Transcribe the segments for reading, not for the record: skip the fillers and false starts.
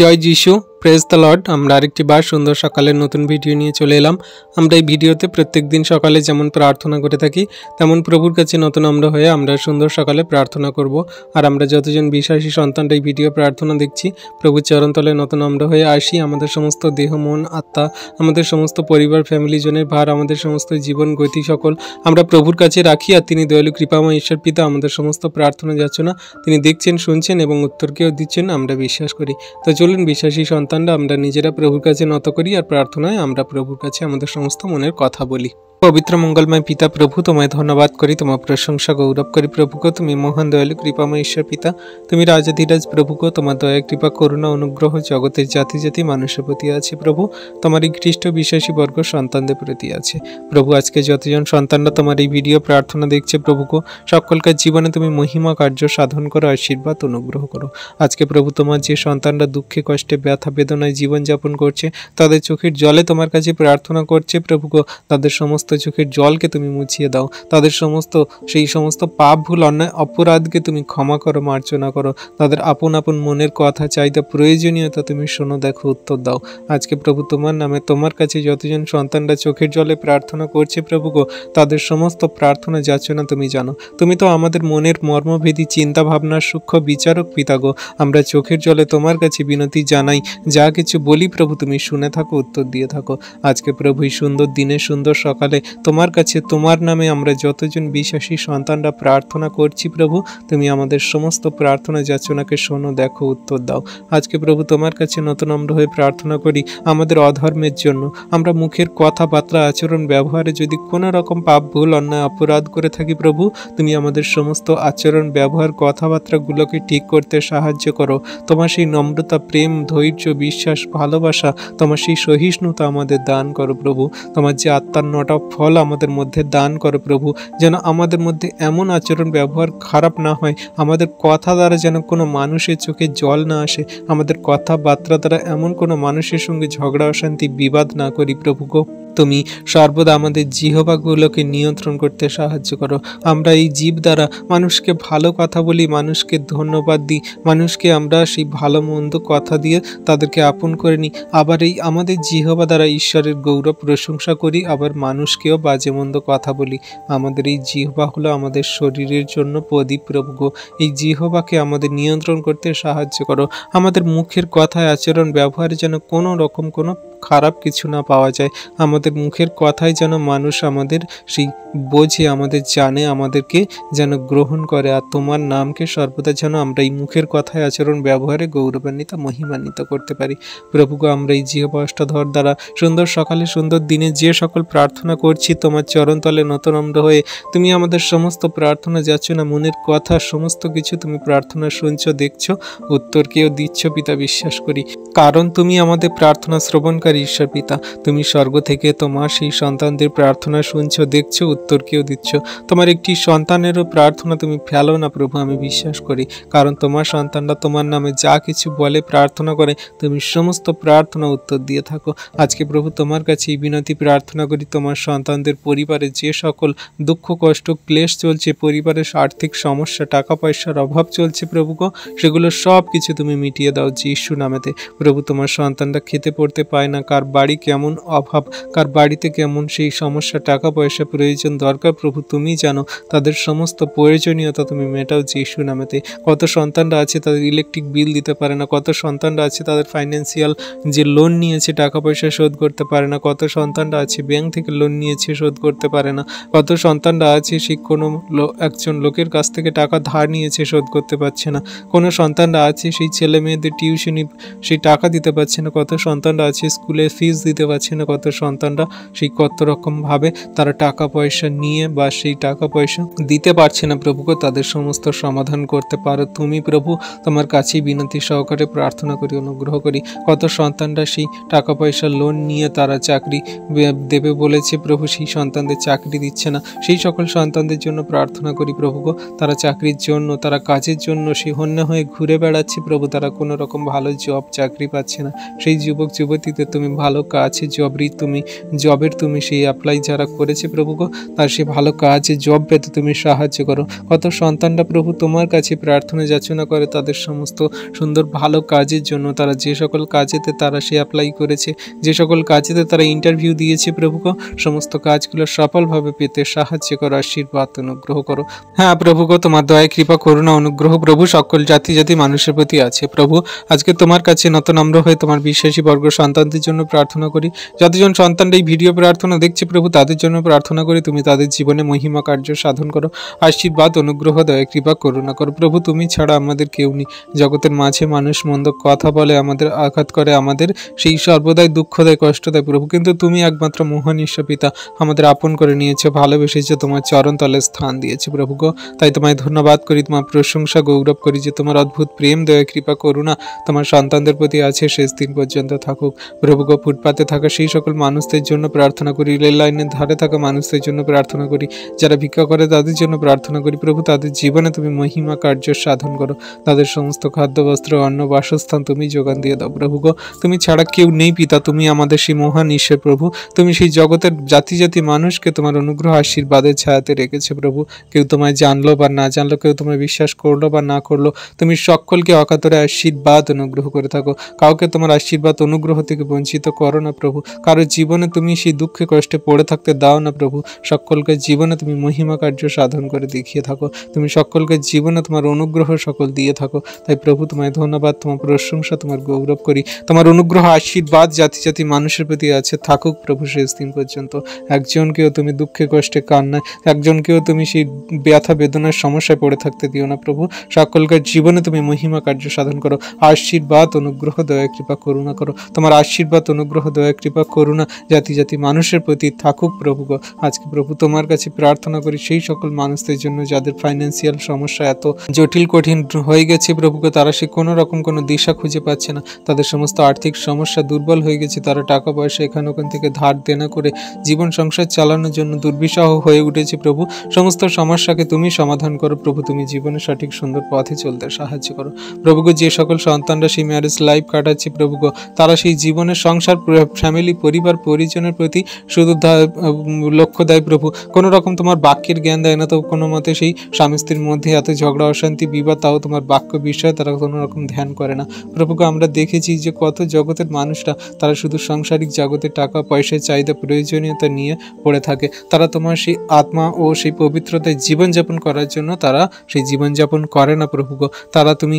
জয় যিশু, praise the Lord. আমরা আরেকটি বার সুন্দর সকালের নতুন ভিডিও নিয়ে চলে এলাম। আমরা এই ভিডিওতে প্রত্যেক দিন সকালে যেমন প্রার্থনা করে থাকি, তেমন প্রভুর কাছে নতুন আমরা হয়ে আমরা সুন্দর সকালে প্রার্থনা করব। আর আমরা যতজন বিশ্বাসী সন্তানরা এই ভিডিও প্রার্থনা দেখছি, প্রভুর চরণতলে নতুন আমরা হয়ে আসি। আমাদের সমস্ত দেহ, মন, আত্মা, আমাদের সমস্ত পরিবার, ফ্যামিলি জনের ভার, আমাদের সমস্ত জীবন গতি সকল আমরা প্রভুর কাছে রাখি। আর তিনি দয়ালু কৃপাময় ঈশ্বর পিতা আমাদের সমস্ত প্রার্থনা যাচনা তিনি দেখছেন, শুনছেন এবং উত্তরকেও দিচ্ছেন, আমরা বিশ্বাস করি। তো চলুন বিশ্বাসী সন্তানরা আমরা নিজেরা প্রভুর কাছে নত করি আর প্রার্থনায় আমরা প্রভুর কাছে আমাদের সমস্ত মনের কথা বলি। পবিত্র মঙ্গলময় পিতা প্রভু, তোমায় ধন্যবাদ করি, তোমার প্রশংসা গৌরব করি। প্রভুকে তুমি মহান দয়ালু কৃপাময় ঈশ্বর পিতা, তুমি রাজাধিরাজ। প্রভুকে তোমার দয়া কৃপা করুণা অনুগ্রহ জগতের জাতি জাতি মানুষের প্রতি আছে। প্রভু তোমার এই খ্রিস্ট বিশ্বাসী বর্গ সন্তানদের প্রতি আছে। প্রভু আজকে যতজন সন্তানরা তোমার এই ভিডিও প্রার্থনা দেখছে, প্রভুকে সকলকার জীবনে তুমি মহিমা কার্য সাধন করো, আশীর্বাদ অনুগ্রহ করো। আজকে প্রভু তোমার যে সন্তানরা দুঃখে কষ্টে ব্যথা বেদনায় জীবনযাপন করছে, তাদের চোখের জলে তোমার কাছে প্রার্থনা করছে, প্রভুকে তাদের সমস্ত চোখের জলকে তুমি মুছিয়ে দাও। তাদের সেই সমস্ত পাপ ভুল অন্যায় অপরাধকে তুমি ক্ষমা করো, মার্জনা করো। তাদের আপন আপন মনের কথা চাইতে প্রয়োজনীয়তা তুমি শোনো, দেখো, উত্তর দাও। আজকে প্রভু তোমার নামে তোমার কাছে যতজন সন্তানরা চোখের জলে প্রার্থনা করছে, প্রভুগো তাদের সমস্ত প্রার্থনা যাচনা তুমি জানো। তুমি তো আমাদের মনের মর্মভেদী চিন্তা ভাবনার সূক্ষ্ম বিচারক পিতাগো। আমরা চোখের জলে তোমার কাছে বিনতি জানাই, যা কিছু বলি প্রভু তুমি শুনে থাকো, উত্তর দিয়ে থাকো। আজকে প্রভু এই সুন্দর দিনে সুন্দর সকালে তোমার কাছে তোমার নামে আমরা যতজন বিশ্বাসী সন্তানরা প্রার্থনা করছি, প্রভু তুমি আমাদের সমস্ত প্রার্থনা যাচনাকে শোনো, দেখো, উত্তর দাও। আজকে প্রভু তোমার কাছে নতুন আমরা হয়ে প্রার্থনা করি আমাদের অধর্মের জন্য। আমরা মুখের কথাবার্তা আচরণ ব্যবহারে যদি কোনো রকম পাপ ভুল অন্যায় অপরাধ করে থাকি, প্রভু তুমি আমাদের সমস্ত আচরণ ব্যবহার কথাবার্তাগুলোকে ঠিক করতে সাহায্য করো। তোমার সেই নম্রতা, প্রেম, ধৈর্য, বিশ্বাস, ভালোবাসা, তোমার সেই সহিষ্ণুতা আমাদের দান করো প্রভু। তোমার যে আত্মার 9টা ফল আমাদের মধ্যে দান করো প্রভু, যেন আমাদের মধ্যে এমন আচরণ ব্যবহার খারাপ না হয়, আমাদের কথা দ্বারা যেন কোনো মানুষের চোখে জল না আসে, আমাদের কথাবার্তা দ্বারা এমন কোনো মানুষের সঙ্গে ঝগড়া অশান্তি বিবাদ না করি প্রভু গো। তুমি সর্বদা আমাদের জিহ্বাগুলোকে নিয়ন্ত্রণ করতে সাহায্য করো। আমরা এই জীব দ্বারা মানুষকে ভালো কথা বলি, মানুষকে ধন্যবাদ দিই, মানুষকে আমরা সেই ভালো মন্দ কথা দিয়ে তাদেরকে আপন করে নিই। আবার এই আমাদের জিহ্বা দ্বারা ঈশ্বরের গৌরব প্রশংসা করি, আবার মানুষকেও বাজে মন্দ কথা বলি। আমাদের এই জিহ্বা হলো আমাদের শরীরের জন্য প্রদীপ প্রভু গো। এই জিহ্বাকে আমাদের নিয়ন্ত্রণ করতে সাহায্য করো। আমাদের মুখের কথায় আচরণ ব্যবহারে যেন কোনো রকম কোনো খারাপ কিছু না পাওয়া যায়। আমাদের মুখের কথাই যেন মানুষ আমাদের সেই বোঝে, আমাদের জানে, আমাদেরকে যেন গ্রহণ করে। আর তোমার নামকে সর্বদা যেন আমরা এই মুখের কথায় আচরণ ব্যবহারে গৌরবান্বিত মহিমান্বিত করতে পারি। প্রভুকে আমরা এই জিহ্বা অষ্টাধর দ্বারা সুন্দর সকালে সুন্দর দিনে যে সকল প্রার্থনা করছি তোমার চরণতলে নতনম্র হয়ে, তুমি আমাদের সমস্ত প্রার্থনা যাচনা মনের কথা সমস্ত কিছু তুমি প্রার্থনা শুনছো, দেখছো, উত্তরকেও দিচ্ছ পিতা, বিশ্বাস করি। কারণ তুমি আমাদের প্রার্থনা শ্রবণকারী ঈশ্বর পিতা। তুমি স্বর্গ থেকে তোমার সেই সন্তানদের প্রার্থনা শুনছো, দেখছো, উত্তরকেও দিচ্ছ। তোমার একটি সন্তানেরও প্রার্থনা তুমি ফেলো না প্রভু, আমি বিশ্বাস করি। কারণ তোমার সন্তানরা তোমার নামে যা কিছু বলে, প্রার্থনা করে, তুমি সমস্ত প্রার্থনা উত্তর দিয়ে থাকো। আজকে প্রভু তোমার কাছে এই বিনতি প্রার্থনা করি, তোমার সন্তানদের পরিবারে যে সকল দুঃখ কষ্ট ক্লেশ চলছে, পরিবারের আর্থিক সমস্যা, টাকা পয়সার অভাব চলছে প্রভু গো, সেগুলো সব কিছু তুমি মিটিয়ে দাও যিশু নামেতে। প্রভু তোমার সন্তানরা খেতে পড়তে পায় না, কার বাড়ি কেমন অভাব, কার বাড়িতে কেমন সেই সমস্যা, টাকা পয়সা প্রয়োজন দরকার, প্রভু তুমি জানো। তাদের সমস্ত প্রয়োজনীয়তা তুমি মেটাও যিশু নামেতে। কত সন্তানরা আছে তাদের ইলেকট্রিক বিল দিতে পারে না, কত সন্তানরা আছে তাদের ফাইন্যান্সিয়াল যে লোন নিয়েছে টাকা পয়সা শোধ করতে পারে না, কত সন্তানরা আছে ব্যাংক থেকে লোন নিয়েছে শোধ করতে পারে না, কত সন্তানরা আছে সেই কোনো একজন লোকের কাছ থেকে টাকা ধার নিয়েছে শোধ করতে পারছে না, কোনো সন্তানরা আছে সেই ছেলে মেয়েদের টিউশনি সেই টাকা দিতে পারছে না, কত সন্তানরা আছে স্কুলে ফিস দিতে পারছে না, কত সন্তানরা সেই কত রকমভাবে তারা টাকা পয়সা নিয়ে বা সেই টাকা পয়সা দিতে পারছে না প্রভুকে, তাদের সমস্ত সমাধান করতে পারো তুমি প্রভু। তোমার কাছেই বিনতি সহকারে প্রার্থনা করি, অনুগ্রহ করি। কত সন্তানরা সেই টাকা পয়সা লোন নিয়ে তারা চাকরি দেবে বলেছে প্রভু, সেই সন্তানদের চাকরি দিচ্ছে না, সেই সকল সন্তানদের জন্য প্রার্থনা করি প্রভুকে। তারা চাকরির জন্য, তারা কাজের জন্য সেই হন্যে হয়ে ঘুরে বেড়াচ্ছে প্রভু, তারা কোনো রকম ভালো জব চাকরি পাচ্ছে না, সেই যুবক যুবতীদের তুমি তুমি ভালো কাজে জবের তুমি সেই অ্যাপ্লাই যারা করেছে প্রভু গো, তার সেই ভালো কাজে জব পেতে তুমি সাহায্য করো। কত সন্তানরা প্রভু তোমার কাছে প্রার্থনা যাচনা করে তাদের সমস্ত সুন্দর ভালো কাজের জন্য, তারা যে সকল কাজেতে তারা সে অ্যাপ্লাই করেছে, যে সকল কাজেতে তারা ইন্টারভিউ দিয়েছে প্রভু গো, সমস্ত কাজগুলো সফলভাবে পেতে সাহায্য করো, আশীর্বাদ অনুগ্রহ করো। হ্যাঁ প্রভু গো, তোমার দয়া কৃপা করুণা অনুগ্রহ প্রভু সকল জাতি মানুষের প্রতি আছে প্রভু। আজকে তোমার কাছে নত নম্র হয়ে তোমার বিশ্বাসী বর্গ সন্তানদের জন্য প্রার্থনা করি। যতজন সন্তানরা এই ভিডিও প্রার্থনা দেখছে প্রভু, তাদের জন্য প্রার্থনা করি তুমি তাদের জীবনে মহিমা কার্য সাধন করো, আশীর্বাদ অনুগ্রহ দয়া কৃপা করুণা করো প্রভু। তুমি ছাড়া আমাদের কেউ নেই জগতের মাঝে। মানুষ মন্দ কথা বলে, আমাদের আঘাত করে, আমাদের সেই সর্বদাই দুঃখ দেয়, কষ্ট দেয় প্রভু, কিন্তু তুমি একমাত্র মহান ঈশ্বর পিতা আমাদের আপন করে নিয়েছো, ভালোবেসেছো, তোমার চরণ তলে স্থান দিয়েছে প্রভু গো। তাই তোমায় ধন্যবাদ করি, তোমার প্রশংসা গৌরব করি যে তোমার অদ্ভুত প্রেম দয়া কৃপা করুণা তোমার সন্তানদের প্রতি আছে, শেষ দিন পর্যন্ত থাকুক প্রভু গো। ফুটপাতে থাকা সেই সকল মানুষদের জন্য প্রার্থনা করি, রেল লাইনের ধারে থাকা মানুষদের জন্য প্রার্থনা করি, যারা ভিক্ষা করে তাদের জন্য প্রার্থনা করি প্রভু। তাদের জীবনে তুমি মহিমা কার্য সাধন করো, তাদের সমস্ত খাদ্য বস্ত্র অন্ন বাসস্থান তুমি যোগান দিয়ে দাও প্রভু গো। তুমি ছাড়া কেউ নেই পিতা, তুমি আমাদের সেই মহান ঈশ্বর প্রভু। তুমি সেই জগতের জাতি মানুষকে তোমার অনুগ্রহ আশীর্বাদের ছায়াতে রেখেছে প্রভু। কেউ তোমায় জানলো বা না জানলো, কেউ তোমায় বিশ্বাস করলো বা না করলো, তুমি সকলকে অকাতরে আশীর্বাদ অনুগ্রহ করে থাকো। কাউকে তোমার আশীর্বাদ অনুগ্রহ থেকে বঞ্চিত করো না প্রভু। কারো জীবনে তুমি সেই দুঃখে কষ্টে পড়ে থাকতে দাও না প্রভু। সকলকে জীবনে তুমি মহিমা কার্য সাধন করে দেখিয়ে থাকো, তুমি সকলকে জীবনে তোমার অনুগ্রহ সকল দিয়ে থাকো। তাই প্রভু তোমায় ধন্যবাদ, তোমার প্রশংসা, তোমার গৌরব করি। তোমার অনুগ্রহ আশীর্বাদ জাতি মানুষের প্রতি আছে, থাকুক প্রভু শেষ দিন পর্যন্ত। একজনকেও তুমি দুঃখে কষ্টে কান্নায়, একজনকেও তুমি সেই ব্যথা বেদনার সমস্যায় পড়ে থাকতে দিও না প্রভু। সকলকে জীবনে তুমি মহিমা কার্য সাধন করো, আশীর্বাদ অনুগ্রহ দয়া কৃপা করুণা করো। তোমার আশীর্বাদ অনুগ্রহ দয়া কৃপা করুণা জাতি মানুষের প্রতি থাকুক প্রভু গো। আজকে প্রভু তোমার কাছে প্রার্থনা করি সেই সকল মানুষদের জন্য যাদের ফাইন্যান্সিয়াল সমস্যা এত জটিল কঠিন হয়ে গেছে প্রভু গো, তারা সে কোনো রকম কোনো দিশা খুঁজে পাচ্ছে না, তাদের সমস্ত আর্থিক সমস্যা দুর্বল হয়ে গেছে, তারা টাকা পয়সা এখান ওখান থেকে ধার দেনা করে জীবন সংসার চালানোর জন্য দুর্বিষহ হয়ে উঠেছে প্রভু। সমস্ত সমস্যাকে তুমি সমাধান করো প্রভু, তুমি জীবনে সঠিক সুন্দর পথে চলতে সাহায্য করো প্রভু গো। যে সকল সন্তানরা সেই ম্যারেজ লাইফ কাটাচ্ছে প্রভু গো, তারা সেই জীবনের সংসার ফ্যামিলি পরিবার পরিজনের প্রতি শুধু লক্ষ্য দেয় প্রভু, কোনো রকম তোমার বাক্যের জ্ঞান দেয় না। তো কোনো মতে সেই স্বামী স্ত্রীর মধ্যে এত ঝগড়া অশান্তি বিবাদ, তাও তোমার বাক্য বিষয়ে তারা কোনো রকম ধ্যান করে না প্রভু গো। আমরা দেখেছি যে কত জগতের মানুষরা তারা শুধু সাংসারিক জগতে টাকা পয়সার চাহিদা প্রয়োজনীয়তা নিয়ে পড়ে থাকে, তারা তোমার সেই আত্মা ও সেই পবিত্রতায় জীবনযাপন করার জন্য তারা সেই জীবনযাপন করে না প্রভু গো। তারা তুমি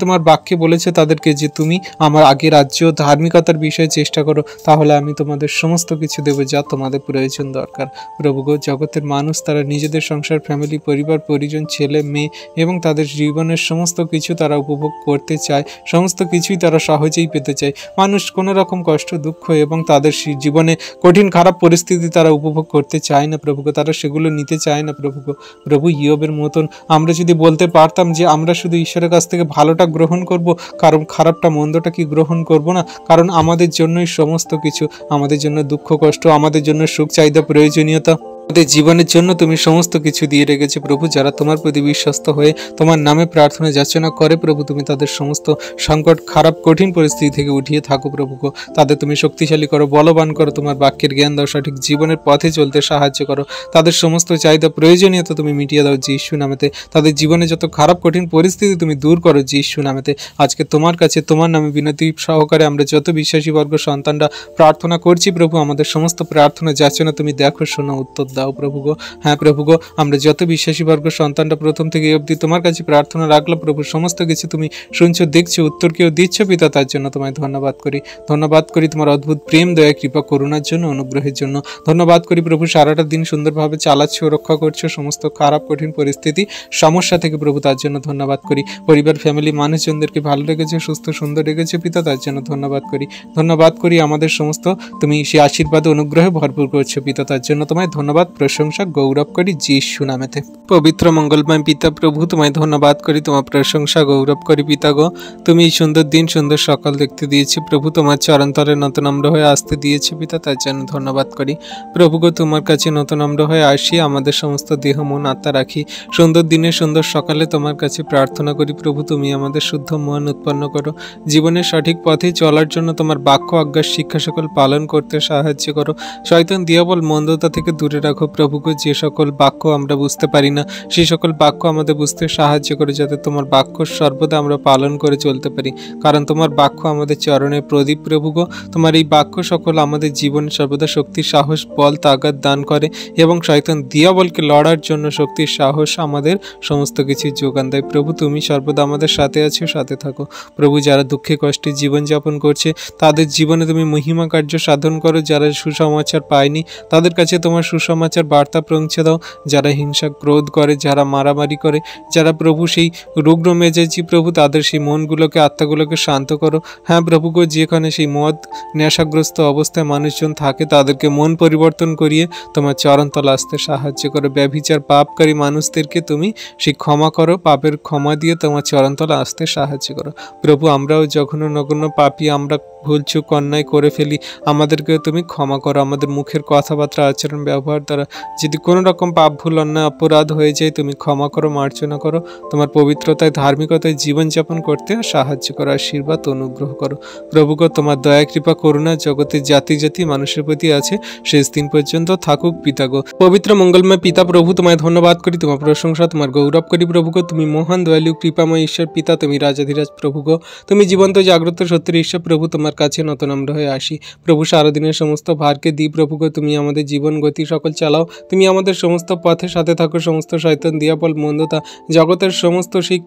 তোমার বাক্যে বলেছে তাদেরকে যে তুমি আমার আগে রাজ্য ধার্মিকতার বিষয়ে চেষ্টা করো, তাহলে আমি তোমাদের সমস্ত কিছু দেবো যা তোমাদের প্রয়োজন দরকার প্রভু গো। জগতের মানুষ তারা নিজেদের সংসার ফ্যামিলি পরিবার পরিজন ছেলে মেয়ে এবং তাদের জীবনের সমস্ত কিছু তারা উপভোগ করতে চায়, সমস্ত কিছুই তারা সহজেই পেতে চায়। মানুষ কোনো রকম কষ্ট দুঃখ এবং তাদের জীবনে কঠিন খারাপ পরিস্থিতি তারা উপভোগ করতে চায় না প্রভু গো, তারা সেগুলো নিতে চায় না প্রভু গো। প্রভু ইয়োবের মতন আমরা যদি বলতে পারতাম যে আমরা শুধু ঈশ্বরের কাছ থেকে ভালোটা গ্রহণ করব, কারণ খারাপটা মন্দটা কি গ্রহণ করব না, কারণ আমাদের জন্যই সমস্ত কিছু, আমাদের জন্য দুঃখ কষ্ট, আমাদের জন্য সুখ চাহিদা প্রয়োজনীয়তা, আমাদের জীবনের জন্য তুমি সমস্ত কিছু দিয়ে রেখেছো প্রভু। যারা তোমার প্রতি বিশ্বস্ত হয়ে তোমার নামে প্রার্থনা যাচনা করে প্রভু, তুমি তাদের সমস্ত সংকট খারাপ কঠিন পরিস্থিতি থেকে উঠিয়ে থাকো প্রভু গো। তাদের তুমি শক্তিশালী করো, বলবান করো, তোমার বাক্যের জ্ঞান দাও, সঠিক জীবনের পথে চলতে সাহায্য করো, তাদের সমস্ত চাহিদা প্রয়োজনীয়তা তুমি মিটিয়ে দাও যীশু নামেতে। তাদের জীবনে যত খারাপ কঠিন পরিস্থিতি তুমি দূর করো যীশু নামেতে। আজকে তোমার কাছে তোমার নামে বিনতি সহকারে আমরা যত বিশ্বাসী বর্গ সন্তানরা প্রার্থনা করছি প্রভু, আমাদের সমস্ত প্রার্থনা যাচনা তুমি দেখো, শোনো, উত্তর দাও প্রভু গো। হ্যাঁ প্রভু গো, আমরা যত বিশ্বাসী বর্গ সন্তানরা প্রথম থেকে এই অবধি তোমার কাছে প্রার্থনা রাখলাম প্রভু, সমস্ত কিছু তুমি শুনছো, দেখছো, উত্তর কেউ দিচ্ছ পিতা, তার জন্য তোমায় ধন্যবাদ করি। ধন্যবাদ করি তোমার অদ্ভুত প্রেম দয়া কৃপা করুণার জন্য, অনুগ্রহের জন্য ধন্যবাদ করি প্রভু। সারাটা দিন সুন্দরভাবে চালাচ্ছ, রক্ষা করছো সমস্ত খারাপ কঠিন পরিস্থিতি সমস্যা থেকে প্রভু, তার জন্য ধন্যবাদ করি। পরিবার ফ্যামিলি মানুষজনদেরকে ভালো রেখেছে, সুস্থ সুন্দর রেখেছে পিতা, তার জন্য ধন্যবাদ করি। ধন্যবাদ করি আমাদের সমস্ত তুমি সেই আশীর্বাদ অনুগ্রহে ভরপুর করছো পিতা, তার জন্য তোমায় ধন্যবাদ ধন্যবাদ, প্রশংসা, গৌরব করি যীশু নামেতে। পবিত্র মঙ্গলময় পিতা প্রভু, তোমায় ধন্যবাদ করি, তোমার প্রশংসা গৌরব করি পিতা গো। তুমি এই সুন্দর দিন, সুন্দর সকাল দেখতে দিয়েছি প্রভু, তোমার চরণতলে নতনম্র হয়ে আসতে দিয়েছে পিতা, তার জন্য ধন্যবাদ করি প্রভু গো। তোমার কাছে নতনম্র হয়ে আসি, আমাদের সমস্ত দেহ মন আত্মা রাখি। সুন্দর দিনে, সুন্দর সকালে তোমার কাছে প্রার্থনা করি প্রভু, তুমি আমাদের শুদ্ধ মন উৎপন্ন করো, জীবনের সঠিক পথে চলার জন্য তোমার বাক্য আজ্ঞার শিক্ষা সকল পালন করতে সাহায্য করো। শয়তান দিয়াবল মন্দতা থেকে দূরে রাখো প্রভু গো। যে সকল বাক্য আমরা বুঝতে পারি না, সেই সকল বাক্য আমাদের বুঝতে সাহায্য করে, যাতে তোমার বাক্য সর্বদা আমরা পালন করে চলতে পারি, কারণ তোমার বাক্য আমাদের চরণে প্রদীপ প্রভু গো। তোমার এই বাক্য সকল আমাদের জীবনে সর্বদা শক্তি, সাহস, বল, তাগাদ দান করে এবং শয়তান দিয়াবলকে লড়ার জন্য শক্তির সাহস আমাদের সমস্ত কিছু যোগান দেয় প্রভু। তুমি সর্বদা আমাদের সাথে আছো, সাথে থাকো প্রভু। যারা দুঃখে কষ্টে জীবনযাপন করছে তাদের জীবনে তুমি মহিমা কার্য সাধন করো। যারা সুসমাচার পায়নি তাদের কাছে তোমার সুসমাচার বার্তা পৌঁছে দাও। যারা হিংসা, ক্রোধ করে, যারা মারামারি করে, যারা প্রভু সেই রুগ্ন মেজাজি প্রভু, তাদের সেই মনগুলোকে, আত্মাগুলোকে শান্ত করো। হ্যাঁ প্রভু গো, যেখানে সেই মদ নেশাগ্রস্ত অবস্থায় মানুষজন থাকে তাদেরকে মন পরিবর্তন করিয়ে তোমার চরণতলা আসতে সাহায্য করো। ব্যভিচার পাপকারী মানুষদেরকে তুমি সেই ক্ষমা করো, পাপের ক্ষমা দিয়ে তোমার চরণতলা আসতে সাহায্য করো প্রভু। আমরাও জঘন্য নগণ্য পাপী, আমরা ভুলচুক অন্যায় করে ফেলি, আমাদেরকে তুমি ক্ষমা করো। আমাদের মুখের কথাবার্তা, আচরণ, ব্যবহার দ্বারা যদি কোনো রকম পাপ, ভুল, অন্যায়, অপরাধ হয়ে যায় তুমি ক্ষমা করো, মার্জনা করো। তোমার পবিত্রতায়, ধার্মিকতায় জীবনযাপন করতে সাহায্য করো, আশীর্বাদ অনুগ্রহ করো প্রভু গো। তোমার দয়া, কৃপা, করুণা জগতের জাতি জাতি মানুষের প্রতি আছে, শেষ দিন পর্যন্ত থাকুক পিতা গো। পবিত্র মঙ্গলময় পিতা প্রভু, তোমায় ধন্যবাদ করি, তোমার প্রশংসা, তোমার গৌরব করি প্রভু গো। তুমি মহান, দয়ালু, কৃপাময় ঈশ্বর পিতা, তুমি রাজাধিরাজ প্রভু গো। তুমি জীবন্ত, জাগ্রত, সত্যের ঈশ্বর প্রভু। তোমার কাছে নতনম্র হয়ে আসি প্রভু। সারাদিনের সমস্ত ভারকে দিই প্রভু গো। তুমি আমাদের জীবন গতি সকল চালাও, তুমি আমাদের সমস্ত পথের সাথে থাকো। সমস্ত শয়তান, দিয়াবল, মন্দতা, জগতের সমস্ত সেই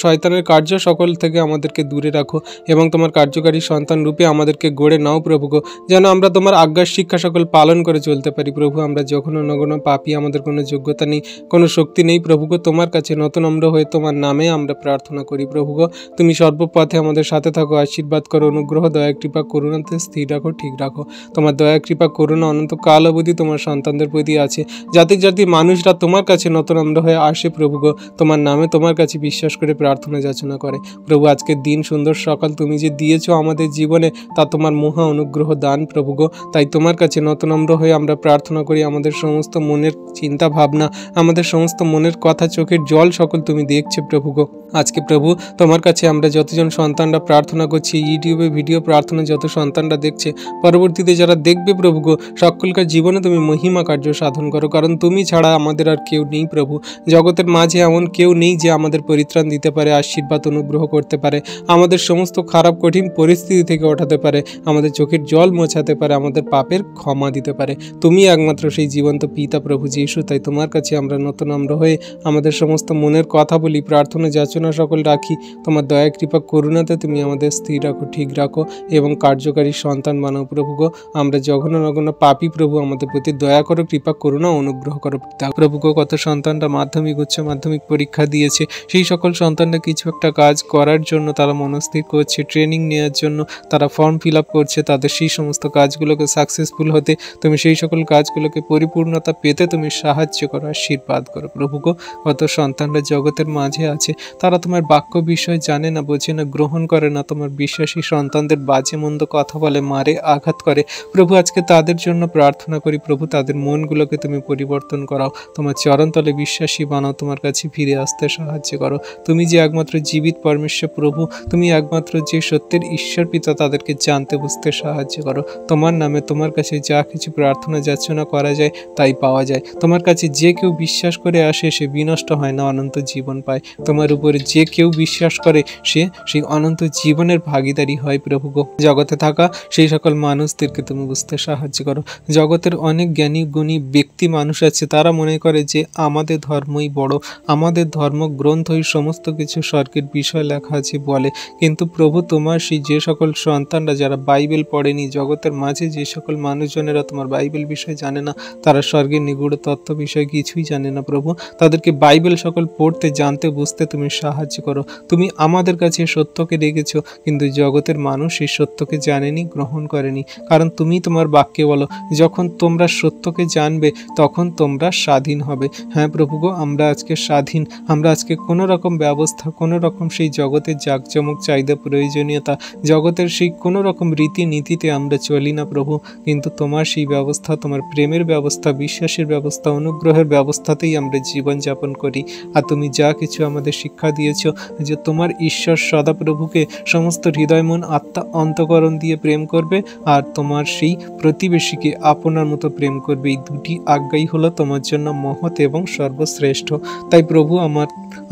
শয়তানের কার্য সকল থেকে আমাদেরকে দূরে রাখো এবং তোমার কার্যকারী সন্তান রূপে আমাদেরকে গড়ে নাও প্রভু গো, যেন আমরা তোমার আজ্ঞার শিক্ষা সকল পালন করে চলতে পারি প্রভু। আমরা যখন নগণ্য পাপী, আমাদের কোনো যোগ্যতা নেই, কোনো শক্তি নেই প্রভু গো। তোমার কাছে নতনম্র হয়ে তোমার নামে আমরা প্রার্থনা করি প্রভু গো। তুমি সর্বপথে আমাদের সাথে থাকো, আশীর্বাদ করো, অনুগ্রহ, দয়া, কৃপা, করুণাতে স্থির রাখো, ঠিক রাখো। তোমার দয়া, কৃপা, করুণা অনন্ত কাল অবধি তোমার সন্তানদের প্রতি আছে। জাতি জাতি মানুষরা তোমার কাছে নতনম্র হয়ে আসে প্রভু গো, তোমার নামে তোমার কাছে বিশ্বাস করে প্রার্থনা যাচনা করে প্রভু। আজকের দিন, সুন্দর সকাল তুমি যে দিয়েছো আমাদের জীবনে, তা তোমার মহা অনুগ্রহ দান প্রভু গো। তাই তোমার কাছে নতনম্র হয়ে আমরা প্রার্থনা করি, আমাদের সমস্ত মনের চিন্তা ভাবনা, আমাদের সমস্ত মনের কথা, চোখের জল সকল তুমি দেখছো প্রভু গো। আজকে প্রভু তোমার কাছে আমরা যতজন সন্তানরা প্রার্থনা করছি, ইউটিউবে ভিডিও প্রার্থনা যত সন্তানরা দেখছে, পরবর্তীতে যারা দেখবে প্রভু গো, সকলকার জীবনে তুমি মহিমা কার্য সাধন করো, কারণ তুমি ছাড়া আমাদের আর কেউ নেই প্রভু। জগতের মাঝে এমন কেউ নেই যে আমাদের পরিত্রাণ দিতে পারে, আশীর্বাদ অনুগ্রহ করতে পারে, আমাদের সমস্ত খারাপ কঠিন পরিস্থিতি থেকে ওঠাতে পারে, আমাদের চোখের জল মোছাতে পারে, আমাদের পাপের ক্ষমা দিতে পারে। তুমি একমাত্র সেই জীবন্ত পিতা প্রভু যীশু। তাই তোমার কাছে আমরা নতনম্র হয়ে আমাদের সমস্ত মনের কথা বলি, প্রার্থনা যাচনা সকল রাখি। তোমার দয়া, কৃপা, করুণাতে তুমি আমাদের স্থির রাখো, ঠিক রাখো এবং কার্যকারী সন্তান বানাও প্রভু গো। আমরা জঘন্য নগণ্য পাপী প্রভু, আমাদের প্রতি দয়া করো, কৃপা, করুণা, অনুগ্রহ করো পিতা প্রভু গো। কত সন্তানরা মাধ্যমিক, উচ্চ মাধ্যমিক পরীক্ষা দিয়েছে, সেই সকল সন্তানরা কিছু একটা কাজ করার জন্য তারা মনস্থির করছে, ট্রেনিং নেওয়ার জন্য তারা ফর্ম ফিল আপ করছে, তাদের সেই সমস্ত কাজগুলোকে সাকসেসফুল হতে, তুমি সেই সকল কাজগুলোকে পরিপূর্ণতা পেতে তুমি সাহায্য করো, আশীর্বাদ করো প্রভু গো। কত সন্তানরা জগতের মাঝে আছে, তারা তোমার বাক্য বিষয় জানে না, বোঝে না, গ্রহণ করে না, তোমার বিশ্বাসী সন্তানদের বাজে মন্দ কথা বলে, মারে, আঘাত করে প্রভু। আজকে তাদের জন্য প্রার্থনা করি প্রভু, তাদের মনগুলোকে তুমি পরিবর্তন করাও, তোমার চরণতলে বিশ্বাসী বানাও, তোমার কাছে ফিরে আসতে সাহায্য করো। তুমি যে একমাত্র জীবিত পরমেশ্বর প্রভু, তুমি একমাত্র যে সত্যের ঈশ্বর পিতা, তাদেরকে জানতে বুঝতে সাহায্য করো। তোমার নামে তোমার কাছে যা কিছু প্রার্থনা যাচনা করা যায় তাই পাওয়া যায়। তোমার কাছে যে কেউ বিশ্বাস করে আসে সে বিনষ্ট হয় না, অনন্ত জীবন পায়। তোমার উপরে যে কেউ বিশ্বাস করে সে সেই অনন্ত জীবনের ভাগীদারি হয় প্রভু গো। জগতে থাকা সেই সকল মানুষদেরকে তুমি বুঝতে সাহায্য করো। জগতের অনেক জ্ঞানী গুণী ব্যক্তি মানুষ আছে, তারা মনে করে যে আমাদের ধর্মই বড়, আমাদের ধর্মগ্রন্থই সমস্ত কিছু স্বর্গের বিষয় লেখা আছে বলে। কিন্তু প্রভু তোমার সেই যে সকল সন্তানরা যারা বাইবেল পড়েনি, জগতের মাঝে যে সকল মানুষজনেরা তোমার বাইবেল বিষয় জানে না, তারা স্বর্গের নিগূঢ় তত্ত্ব বিষয় কিছুই জানে না প্রভু, তাদেরকে বাইবেল সকল পড়তে, জানতে, বুঝতে তুমি সাহায্য করো। তুমি আমাদের কাছে সত্যকে রেখেছ, কিন্তু জগতের মানুষ সেই সত্যকে জানেনি, গ্রহণ করেনি, কারণ তুমি তোমার বাক্যে বলো, যখন তোমরা সত্যকে আমাকে জানবে, তখন তোমরা স্বাধীন হবে। হ্যাঁ প্রভু গো, আমরা আজকে স্বাধীন। আমরা আজকে কোনো রকম ব্যবস্থা, কোনো রকম সেই জগতের জাঁকজমক, চাহিদা, প্রয়োজনীয়তা, জগতের সেই কোনো রকম রীতিনীতিতে আমরা চলি না প্রভু, কিন্তু তোমার সেই ব্যবস্থা, তোমার প্রেমের ব্যবস্থা, বিশ্বাসের ব্যবস্থা, অনুগ্রহের ব্যবস্থাতেই আমরা জীবনযাপন করি। আর তুমি যা কিছু আমাদের শিক্ষা দিয়েছ যে তোমার ঈশ্বর সদাপ্রভুকে সমস্ত হৃদয়, মন, আত্মা, অন্তঃকরণ দিয়ে প্রেম করবে, আর তোমার সেই প্রতিবেশীকে আপনার মতো প্রেম করবে। এই দুটি আজ্ঞাই হলো তোমার জন্য মহৎ এবং সর্বশ্রেষ্ঠ। তাই প্রভু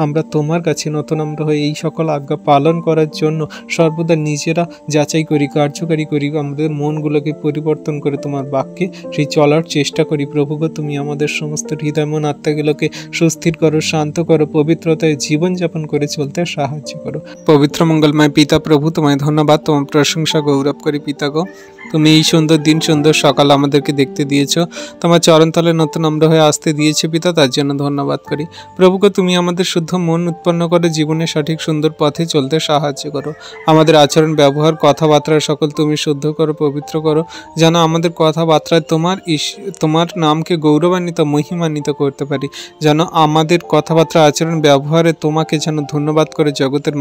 আমরা তোমার কাছে নতনম্র হয়ে এই সকল আজ্ঞা পালন করার জন্য সর্বদা নিজেরা যাচাই করি, কার্যকারী করি, আমাদের মনগুলোকে পরিবর্তন করে তোমার বাক্যে সেই চলার চেষ্টা করি। প্রভু গো, তুমি আমাদের সমস্ত হৃদয়, মন, আত্মাগুলোকে সুস্থির করো, শান্ত করো, পবিত্রতায় জীবনযাপন করে চলতে সাহায্য করো। পবিত্র মঙ্গলময় পিতা প্রভু, তোমায় ধন্যবাদ, তোমার প্রশংসা গৌরব করি পিতা গো। তুমি এই সুন্দর দিন, সুন্দর সকাল আমাদেরকে দেখতে দিয়েছো, তোমার চরণতলে নতুন নম্র হয়ে আসতে দিয়েছে পিতা, তার জন্য ধন্যবাদ করি। প্রভুকে তুমি আমাদের শুদ্ধ মন উৎপন্ন করে জীবনে সঠিক সুন্দর পথে চলতে সাহায্য করো। আমাদের আচরণ, ব্যবহার, কথাবার্তা সকল তুমি শুদ্ধ করো, পবিত্র করো, যেন আমাদের কথাবার্তায় তোমার নামকে গৌরবান্বিত, মহিমান্বিত করতে পারি। যেন আমাদের কথাবার্তা, আচরণ, ব্যবহারে তোমাকে যেন ধন্যবাদ করে জগতের